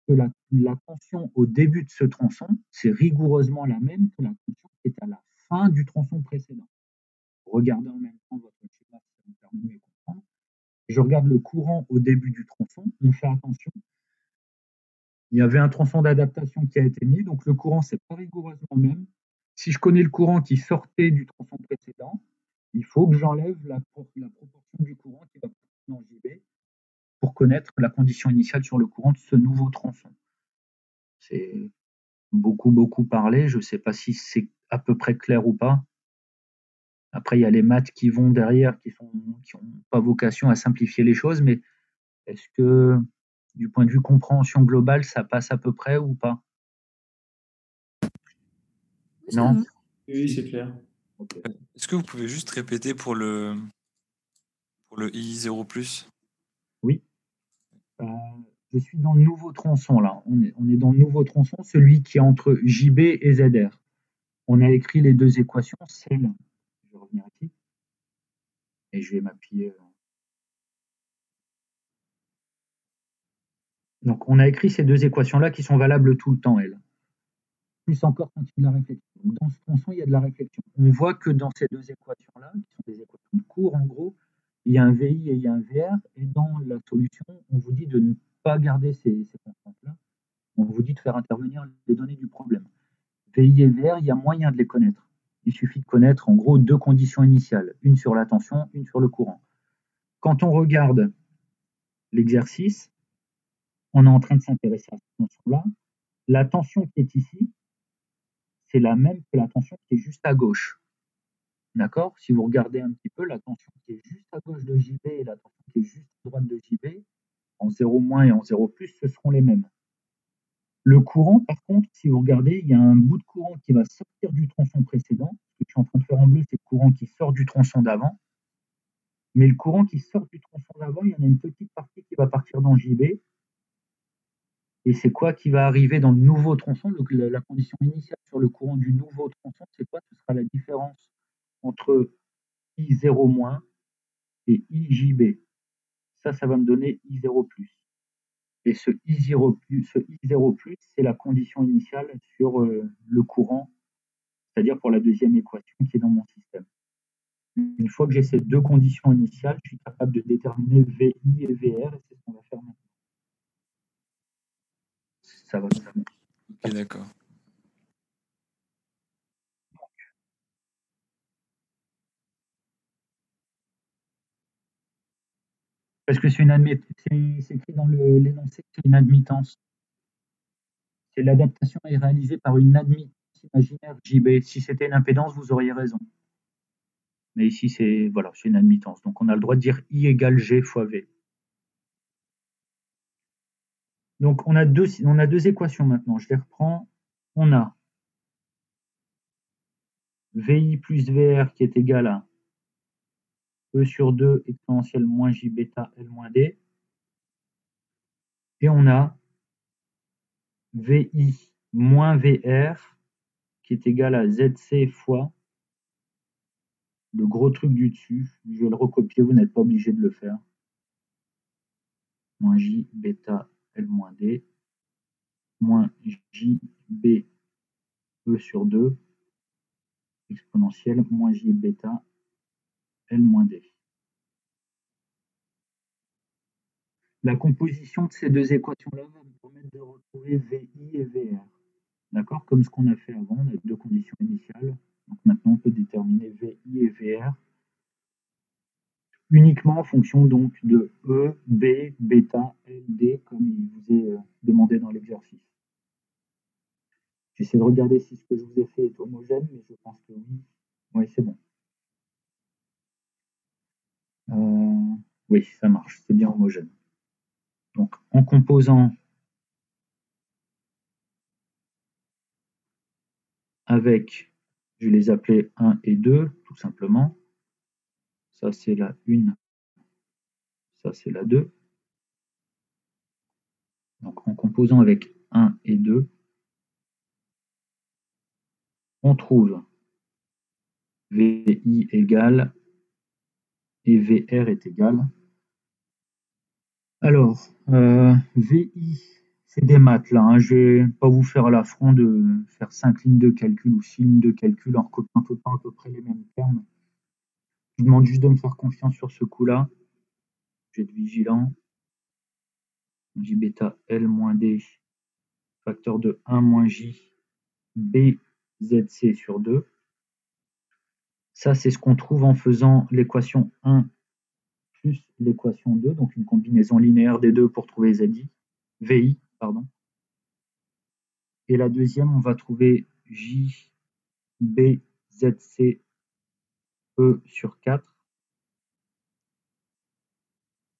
Que la tension au début de ce tronçon, c'est rigoureusement la même que la tension qui est à la fin du tronçon précédent. Regardez en même temps votre schéma, ça vous permet de mieux comprendre. Je regarde le courant au début du tronçon, on fait attention. Il y avait un tronçon d'adaptation qui a été mis, donc le courant, c'est pas rigoureusement le même. Si je connais le courant qui sortait du tronçon précédent, il faut que j'enlève la proportion du courant qui va passer en JB pour connaître la condition initiale sur le courant de ce nouveau tronçon. C'est beaucoup parlé. Je ne sais pas si c'est à peu près clair ou pas. Après, il y a les maths qui vont derrière, qui n'ont pas vocation à simplifier les choses, mais est-ce que, du point de vue compréhension globale, ça passe à peu près ou pas? Non? Oui, c'est clair. Okay. Est-ce que vous pouvez juste répéter pour le I0+? Oui. Je suis dans le nouveau tronçon, là. On est dans le nouveau tronçon, celui qui est entre JB et ZR. On a écrit les deux équations, celle, je vais revenir ici, et je vais m'appuyer. Donc, on a écrit ces deux équations-là qui sont valables tout le temps, elles. plus encore quand il y a de la réflexion. Donc, dans ce tronçon, il y a de la réflexion. On voit que dans ces deux équations-là, qui sont des équations de cours en gros, il y a un VI et il y a un VR, et dans la solution, on vous dit de ne pas garder ces constantes-là. On vous dit de faire intervenir les données du problème. VI et VR, il y a moyen de les connaître. Il suffit de connaître en gros deux conditions initiales, une sur la tension, une sur le courant. Quand on regarde l'exercice, on est en train de s'intéresser à cette tension-là. La tension qui est ici, c'est la même que la tension qui est juste à gauche. D'accord? Si vous regardez un petit peu, la tension qui est juste à gauche de JB et la tension qui est juste à droite de JB, en 0- et en 0+, ce seront les mêmes. Le courant, par contre, si vous regardez, il y a un bout de courant qui va sortir du tronçon précédent. Ce que je suis en train de faire en bleu, c'est le courant qui sort du tronçon d'avant. Mais le courant qui sort du tronçon d'avant, il y en a une petite partie qui va partir dans JB. Et c'est quoi qui va arriver dans le nouveau tronçon? La condition initiale sur le courant du nouveau tronçon, c'est quoi? Ce sera la différence entre I0- et IJB. Ça va me donner I0+. Et ce I0+, c'est la condition initiale sur le courant, c'est-à-dire pour la deuxième équation qui est dans mon système. Une fois que j'ai ces deux conditions initiales, je suis capable de déterminer VI et VR, et c'est ce qu'on va faire maintenant. Ça va nous amener. Ok, d'accord. Parce que c'est écrit dans l'énoncé que c'est une admittance. C'est l'adaptation est réalisée par une admittance imaginaire JB. Si c'était une impédance, vous auriez raison. Mais ici, c'est voilà, c'est une admittance. Donc on a le droit de dire I égale G fois V. Donc on a deux équations maintenant. Je les reprends. On a VI plus VR qui est égal à E sur 2 exponentielle moins J bêta L moins D. Et on a VI moins VR qui est égal à ZC fois le gros truc du dessus. Je vais le recopier, vous n'êtes pas obligé de le faire. Moins J bêta L moins D moins J B E sur 2 exponentielle moins J bêta L moins D. La composition de ces deux équations-là va me permettre de retrouver VI et VR. D'accord? Comme ce qu'on a fait avant, on a deux conditions initiales. Donc maintenant, on peut déterminer VI et VR uniquement en fonction donc de E, B, bêta, L, D, comme il vous est demandé dans l'exercice. J'essaie de regarder si ce que je vous ai fait est homogène, mais je pense que oui. Oui, c'est bon. Oui, ça marche, c'est bien homogène. Donc, en composant avec, je vais les appeler 1 et 2, tout simplement. Ça, c'est la 1. Ça, c'est la 2. Donc, en composant avec 1 et 2, on trouve VI égale et VR est égal. Alors, VI, c'est des maths là. Hein. Je ne vais pas vous faire l'affront de faire 5 lignes de calcul ou 6 lignes de calcul en recopiant tout le temps à peu près les mêmes termes. Je vous demande juste de me faire confiance sur ce coup-là. Je vais être vigilant. J bêta L moins D, facteur de 1 moins J B ZC sur 2. Ça, c'est ce qu'on trouve en faisant l'équation 1 plus l'équation 2, donc une combinaison linéaire des deux pour trouver VI, pardon. Et la deuxième, on va trouver J B ZC E sur 4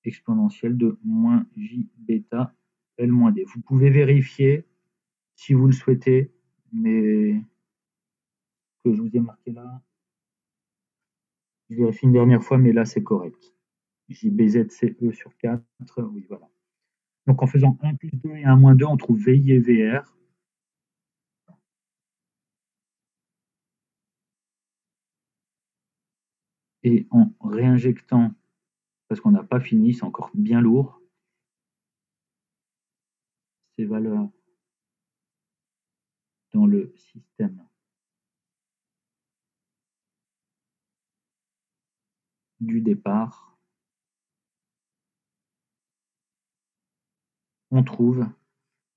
exponentielle de moins J bêta L moins D. Vous pouvez vérifier si vous le souhaitez, mais que je vous ai marqué là, je vérifie une dernière fois, mais là c'est correct. JBZCE sur 4, oui, voilà. Donc en faisant 1 plus 2 et 1 moins 2, on trouve VI et VR. Et en réinjectant, parce qu'on n'a pas fini, c'est encore bien lourd, ces valeurs dans le système du départ, on trouve,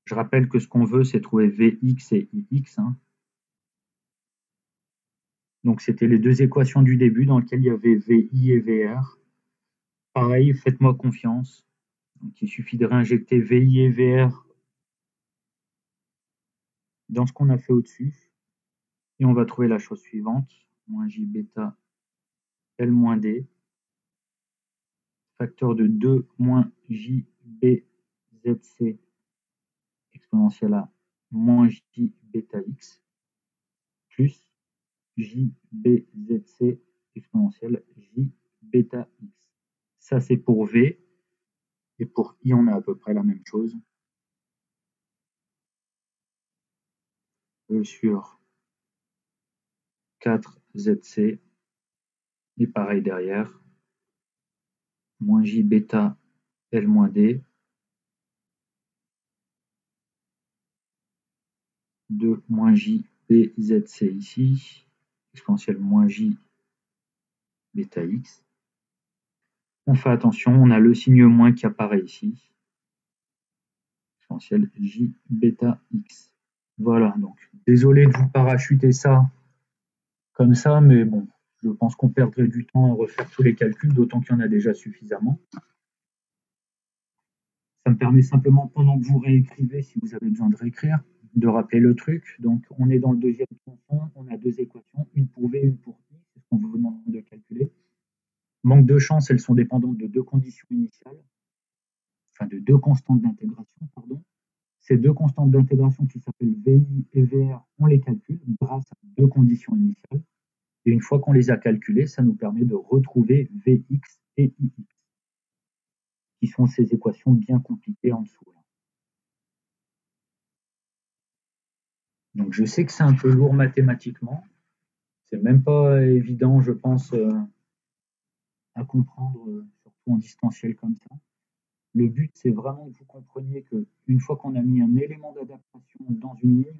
je rappelle que ce qu'on veut, c'est trouver Vx et Ix. Donc, c'était les deux équations du début dans lesquelles il y avait VI et VR. Pareil, faites-moi confiance. Donc, il suffit de réinjecter VI et VR dans ce qu'on a fait au-dessus. Et on va trouver la chose suivante. Moins J bêta L moins D. Facteur de 2 moins J B ZC exponentielle à moins J bêta X plus J B ZC exponentielle J bêta X. Ça, c'est pour V. Et pour I, on a à peu près la même chose. E sur 4ZC. Et pareil derrière. Moins J bêta L moins D. 2 moins J BZC ici. Exponentielle moins J bêta X. On fait attention, on a le signe moins qui apparaît ici. Exponentielle J bêta X. Voilà, donc désolé de vous parachuter ça comme ça, mais bon, je pense qu'on perdrait du temps à refaire tous les calculs, d'autant qu'il y en a déjà suffisamment. Ça me permet simplement, pendant que vous réécrivez, si vous avez besoin de réécrire, de rappeler le truc. Donc, on est dans le deuxième tronçon, on a deux équations, une pour V, une pour I, c'est ce qu'on vous demande de calculer. Manque de chance, elles sont dépendantes de deux conditions initiales, enfin de deux constantes d'intégration, pardon. Ces deux constantes d'intégration qui s'appellent VI et VR, on les calcule grâce à deux conditions initiales. Et une fois qu'on les a calculées, ça nous permet de retrouver Vx et Ix, qui sont ces équations bien compliquées en dessous. Donc je sais que c'est un peu lourd mathématiquement. C'est même pas évident, je pense, à comprendre, surtout en distanciel comme ça. Le but, c'est vraiment que vous compreniez qu'une fois qu'on a mis un élément d'adaptation dans une ligne,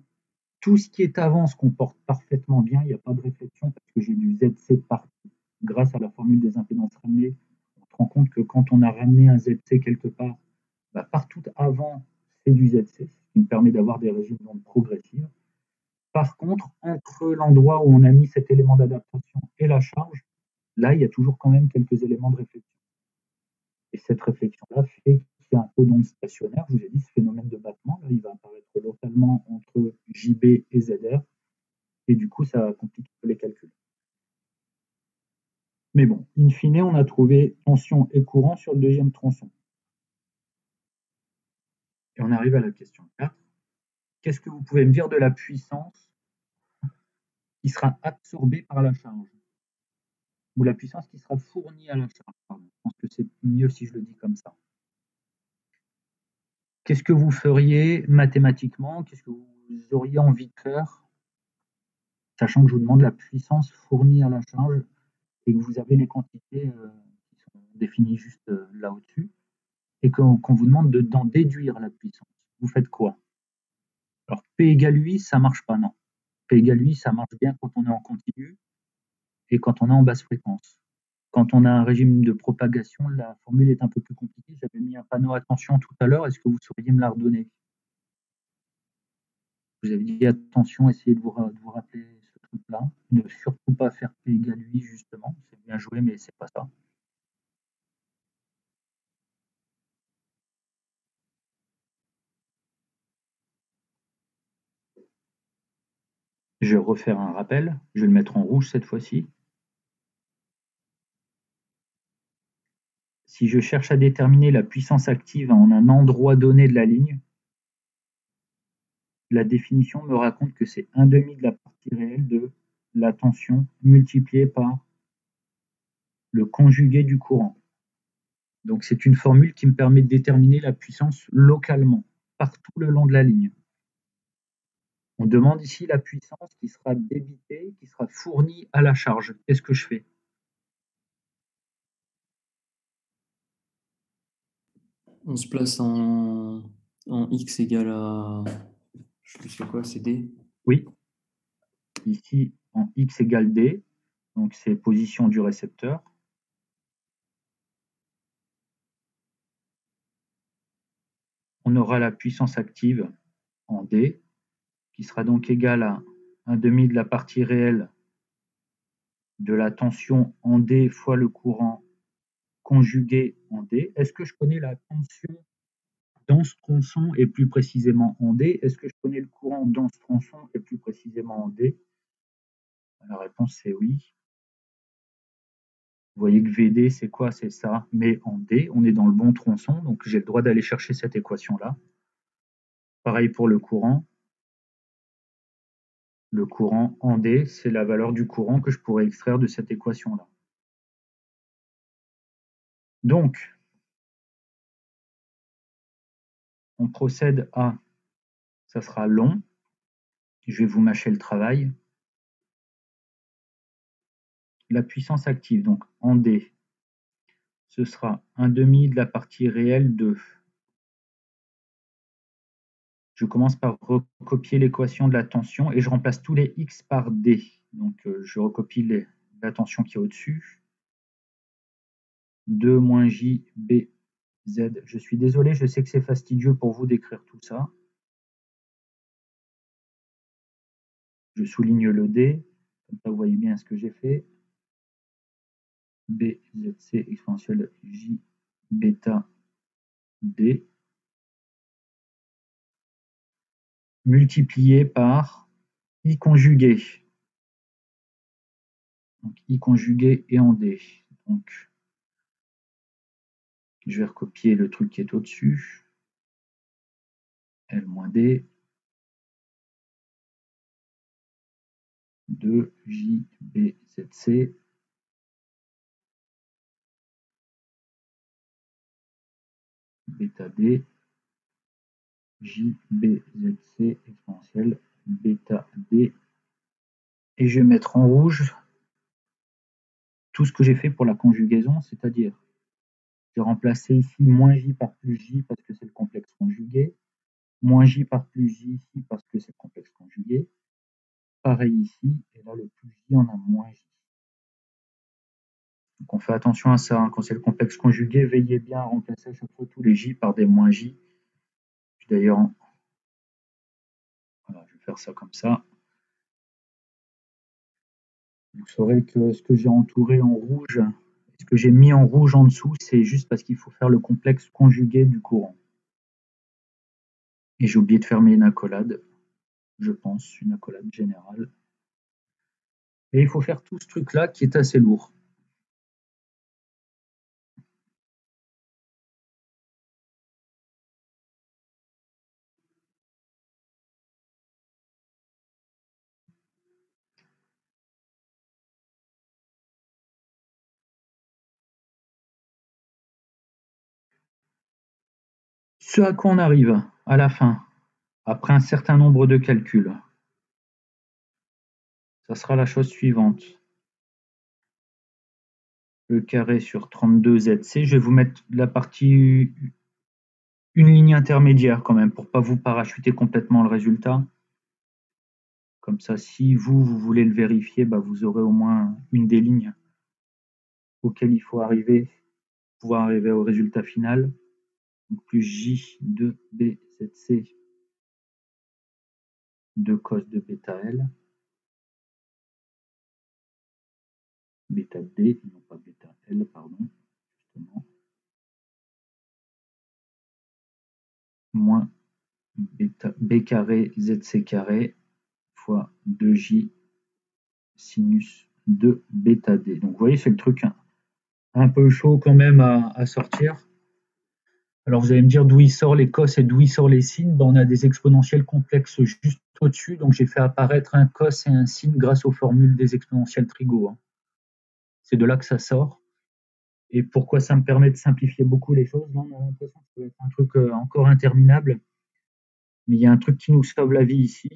tout ce qui est avant se comporte parfaitement bien, il n'y a pas de réflexion parce que j'ai du ZC partout. Grâce à la formule des impédances ramenées, on se rend compte que quand on a ramené un ZC quelque part, partout avant, c'est du ZC, ce qui me permet d'avoir des régimes d'onde progressives. Par contre, entre l'endroit où on a mis cet élément d'adaptation et la charge, là, il y a toujours quand même quelques éléments de réflexion. Et cette réflexion-là fait qu'il y a un taux d'onde stationnaire. Je vous ai dit, ce phénomène de battement, là, il va apparaître localement entre JB et ZR. Et du coup, ça complique un peu les calculs. Mais bon, in fine, on a trouvé tension et courant sur le deuxième tronçon. Et on arrive à la question 4. Qu'est-ce que vous pouvez me dire de la puissance qui sera absorbée par la charge? Ou la puissance qui sera fournie à la charge. Pardon. Je pense que c'est mieux si je le dis comme ça. Qu'est-ce que vous feriez mathématiquement? Qu'est-ce que vous auriez envie de faire? Sachant que je vous demande la puissance fournie à la charge et que vous avez les quantités qui sont définies juste là au-dessus et qu'on vous demande d'en déduire la puissance. Vous faites quoi? Alors, P égale 8, ça marche pas, non. P égale 8, ça marche bien quand on est en continu et quand on est en basse fréquence. Quand on a un régime de propagation, la formule est un peu plus compliquée. J'avais mis un panneau attention tout à l'heure. Est-ce que vous sauriez me la redonner? Vous avez dit attention, essayez de vous rappeler ce truc-là. Ne surtout pas faire P égale 8, justement. C'est bien joué, mais c'est pas ça. Je vais refaire un rappel. Je vais le mettre en rouge cette fois-ci. Si je cherche à déterminer la puissance active en un endroit donné de la ligne, la définition me raconte que c'est 1/2 de la partie réelle de la tension multipliée par le conjugué du courant. Donc c'est une formule qui me permet de déterminer la puissance localement, partout le long de la ligne. On demande ici la puissance qui sera débitée, qui sera fournie à la charge. Qu'est-ce que je fais? On se place en X égale à... Je sais plus c'est quoi, c'est D. Oui. Ici, en X égale D, donc c'est position du récepteur. On aura la puissance active en D, qui sera donc égale à 1/2 de la partie réelle de la tension en D fois le courant conjugué en D. Est-ce que je connais la tension dans ce tronçon et plus précisément en D? Est-ce que je connais le courant dans ce tronçon et plus précisément en D? La réponse c'est oui. Vous voyez que VD c'est quoi? C'est ça, mais en D, on est dans le bon tronçon, donc j'ai le droit d'aller chercher cette équation-là. Pareil pour le courant. Le courant en D, c'est la valeur du courant que je pourrais extraire de cette équation-là. Donc, on procède à, ça sera long, je vais vous mâcher le travail, la puissance active, donc en D, ce sera 1/2 de la partie réelle de... Je commence par recopier l'équation de la tension et je remplace tous les X par D. Donc, je recopie la tension qui est au-dessus. 2 moins J, B, Z. Je suis désolé, je sais que c'est fastidieux pour vous d'écrire tout ça. Je souligne le D, comme ça vous voyez bien ce que j'ai fait. B, Z, C, exponentielle J, bêta, D, multiplié par I conjugué. Donc I conjugué et en D. Donc, je vais recopier le truc qui est au-dessus. L moins D. 2 J, B, Z, C. Bêta D. J, B, Z, C, exponentielle bêta D. Et je vais mettre en rouge tout ce que j'ai fait pour la conjugaison, c'est-à-dire, j'ai remplacé ici moins J par plus J parce que c'est le complexe conjugué, moins J par plus J ici parce que c'est le complexe conjugué, pareil ici, et là le plus J en a moins J. Donc on fait attention à ça, hein. Quand c'est le complexe conjugué, veillez bien à remplacer à chaque fois tous les J par des moins J. D'ailleurs, voilà, je vais faire ça comme ça. Vous saurez que ce que j'ai entouré en rouge, ce que j'ai mis en rouge en dessous, c'est juste parce qu'il faut faire le complexe conjugué du courant. Et j'ai oublié de fermer une accolade, je pense, une accolade générale. Et il faut faire tout ce truc-là qui est assez lourd. Ce à quoi on arrive à la fin, après un certain nombre de calculs, ça sera la chose suivante. Le carré sur 32ZC, je vais vous mettre la partie, une ligne intermédiaire quand même, pour ne pas vous parachuter complètement le résultat. Comme ça, si vous voulez le vérifier, bah, vous aurez au moins une des lignes auxquelles il faut arriver pour pouvoir arriver au résultat final. Donc plus J de BZC de cos de bêta L, bêta D, non pas bêta L, pardon, justement, moins bêta B carré ZC carré fois 2J sinus de bêta D. Donc vous voyez, c'est le truc un peu chaud quand même à sortir. Alors vous allez me dire d'où il sort les cos et d'où il sort les sines. Ben, on a des exponentielles complexes juste au-dessus, donc j'ai fait apparaître un cos et un sin grâce aux formules des exponentielles trigo. C'est de là que ça sort. Et pourquoi ça me permet de simplifier beaucoup les choses? Là, on a l'impression que ça va être un truc encore interminable. Mais il y a un truc qui nous sauve la vie ici.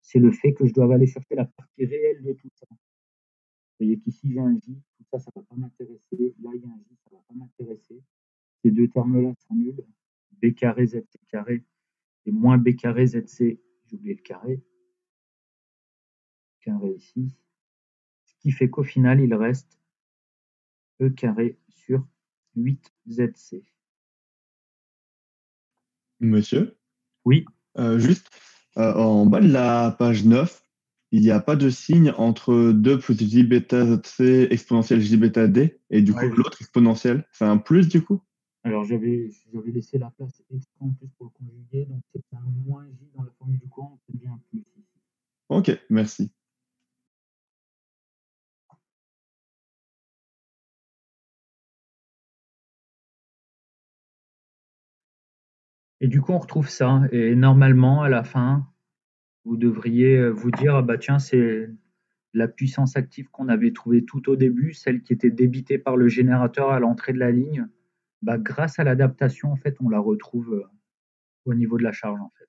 C'est le fait que je dois aller chercher la partie réelle de tout ça. Vous voyez qu'ici, j'ai un J. Tout ça, ça ne va pas m'intéresser. Là, il y a un J, ça ne va pas m'intéresser. Ces deux termes-là sont nuls. B carré, ZC carré et moins B carré, ZC, j'ai oublié le carré. carré ici. Ce qui fait qu'au final, il reste E carré sur 8ZC. Monsieur, Oui, juste en bas de la page 9, il n'y a pas de signe entre 2 plus j bêta c exponentielle j bêta d et du coup ouais, l'autre exponentielle. C'est un plus du coup? alors j'avais laissé la place extra en plus pour le conjuguer, donc c'est un moins J dans la formule du courant, c'est bien un plus ici. Ok, merci. Et du coup, on retrouve ça. Et normalement, à la fin, vous devriez vous dire, ah bah tiens, c'est la puissance active qu'on avait trouvée tout au début, celle qui était débitée par le générateur à l'entrée de la ligne. Bah, grâce à l'adaptation, en fait, on la retrouve au niveau de la charge, en fait.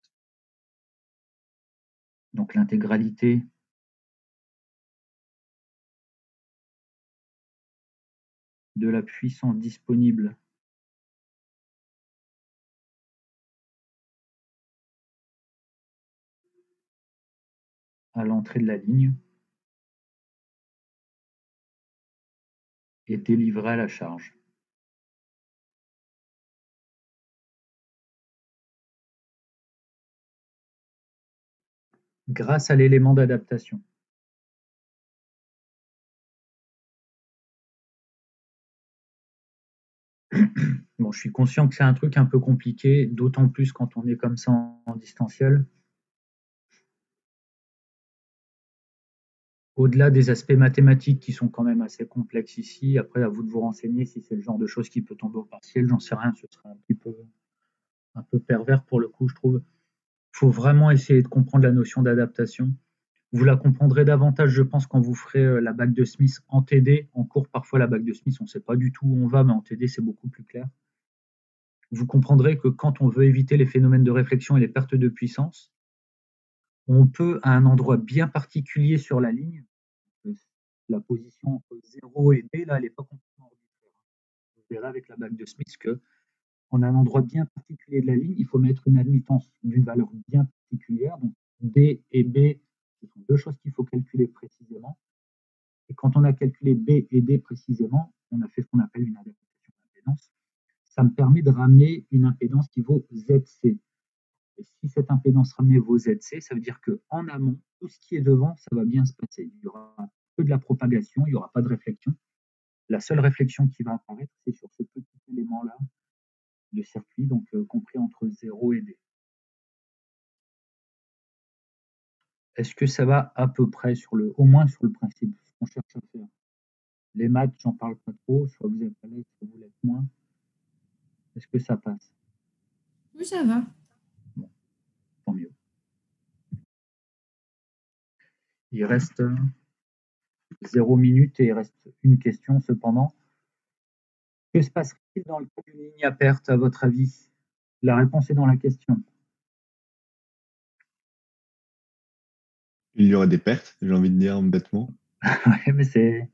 Donc l'intégralité de la puissance disponible à l'entrée de la ligne est délivrée à la charge. Grâce à l'élément d'adaptation. Bon, je suis conscient que c'est un truc un peu compliqué, d'autant plus quand on est comme ça en distanciel. Au-delà des aspects mathématiques qui sont quand même assez complexes ici, après à vous de vous renseigner si c'est le genre de choses qui peut tomber au partiel, j'en sais rien, ce serait un peu pervers pour le coup, je trouve. Il faut vraiment essayer de comprendre la notion d'adaptation. Vous la comprendrez davantage, je pense, quand vous ferez la bac de Smith en TD. En cours, parfois, la bac de Smith, on ne sait pas du tout où on va, mais en TD, c'est beaucoup plus clair. Vous comprendrez que quand on veut éviter les phénomènes de réflexion et les pertes de puissance, on peut, à un endroit bien particulier sur la ligne, la position entre 0 et D, là, elle n'est pas complètement arbitraire. Vous verrez avec la bague de Smith qu'en un endroit bien particulier de la ligne, il faut mettre une admittance d'une valeur bien particulière. Donc D et B, ce sont deux choses qu'il faut calculer précisément. Et quand on a calculé B et D précisément, on a fait ce qu'on appelle une adaptation d'impédance. Ça me permet de ramener une impédance qui vaut ZC. Et si cette impédance ramenée vaut ZC, ça veut dire qu'en amont, tout ce qui est devant, ça va bien se passer. Il y aura peu de la propagation, il n'y aura pas de réflexion. La seule réflexion qui va apparaître, c'est sur ce petit élément-là de circuit, donc compris entre 0 et D. Est-ce que ça va à peu près au moins sur le principe, ce qu'on cherche à faire? Les maths, j'en parle pas trop, soit vous êtes à l'aise, soit vous l'êtes moins. Est-ce que ça passe? Oui, ça va. Bon, tant mieux. Il reste 0 minute et il reste une question cependant. Que se passerait-il dans le cas d'une ligne à perte, à votre avis? La réponse est dans la question. Il y aurait des pertes, j'ai envie de dire bêtement. Ouais, mais c'est...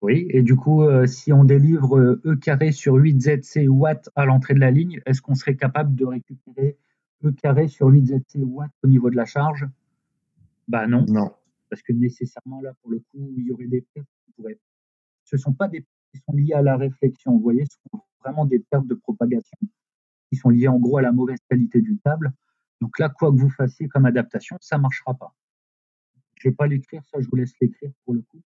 Oui, et du coup, si on délivre E carré sur 8ZC watts à l'entrée de la ligne, est-ce qu'on serait capable de récupérer E carré sur 8ZC watts au niveau de la charge? Bah non, Non. parce que nécessairement là, pour le coup, il y aurait des pertes qui pourraient... Ce ne sont pas des pertes qui sont liées à la réflexion, vous voyez, ce sont vraiment des pertes de propagation qui sont liées en gros à la mauvaise qualité du câble. Donc là, quoi que vous fassiez comme adaptation, ça ne marchera pas. Je ne vais pas l'écrire, ça je vous laisse l'écrire pour le coup.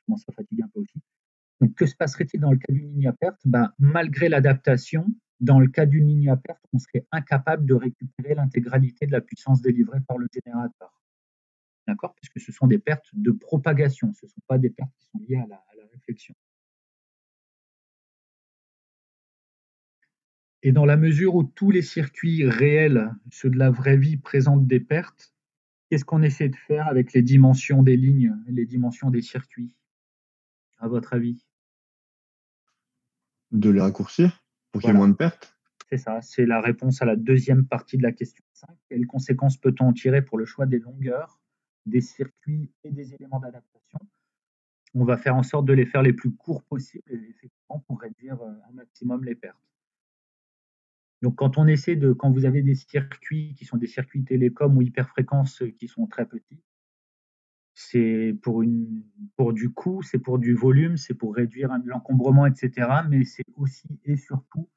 Je commence à fatiguer un peu aussi. Donc, que se passerait-il dans le cas d'une ligne à perte? Malgré l'adaptation, dans le cas d'une ligne à perte, on serait incapable de récupérer l'intégralité de la puissance délivrée par le générateur. D'accord? Parce que ce sont des pertes de propagation, ce ne sont pas des pertes qui sont liées à la réflexion. Et dans la mesure où tous les circuits réels, ceux de la vraie vie, présentent des pertes, qu'est-ce qu'on essaie de faire avec les dimensions des lignes, les dimensions des circuits, à votre avis? De les raccourcir pour qu'il y ait Voilà. moins de pertes. C'est ça, c'est la réponse à la deuxième partie de la question 5. Quelles conséquences peut-on en tirer pour le choix des longueurs, des circuits et des éléments d'adaptation? On va faire en sorte de les faire les plus courts possibles, effectivement, pour réduire un maximum les pertes. Donc, quand vous avez des circuits qui sont des circuits télécom ou hyperfréquences qui sont très petits, C'est pour du coût, c'est pour du volume, c'est pour réduire l'encombrement, etc. Mais c'est aussi et surtout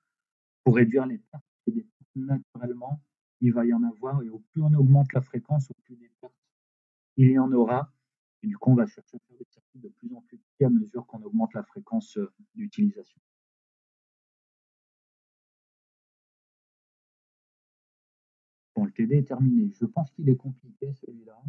pour réduire les pertes. Et des pertes, naturellement, il va y en avoir. Et au plus on augmente la fréquence, au plus des pertes il y en aura. Et du coup, on va chercher à faire des circuits de plus en plus petits à mesure qu'on augmente la fréquence d'utilisation. Bon, le TD est terminé. Je pense qu'il est compliqué celui-là.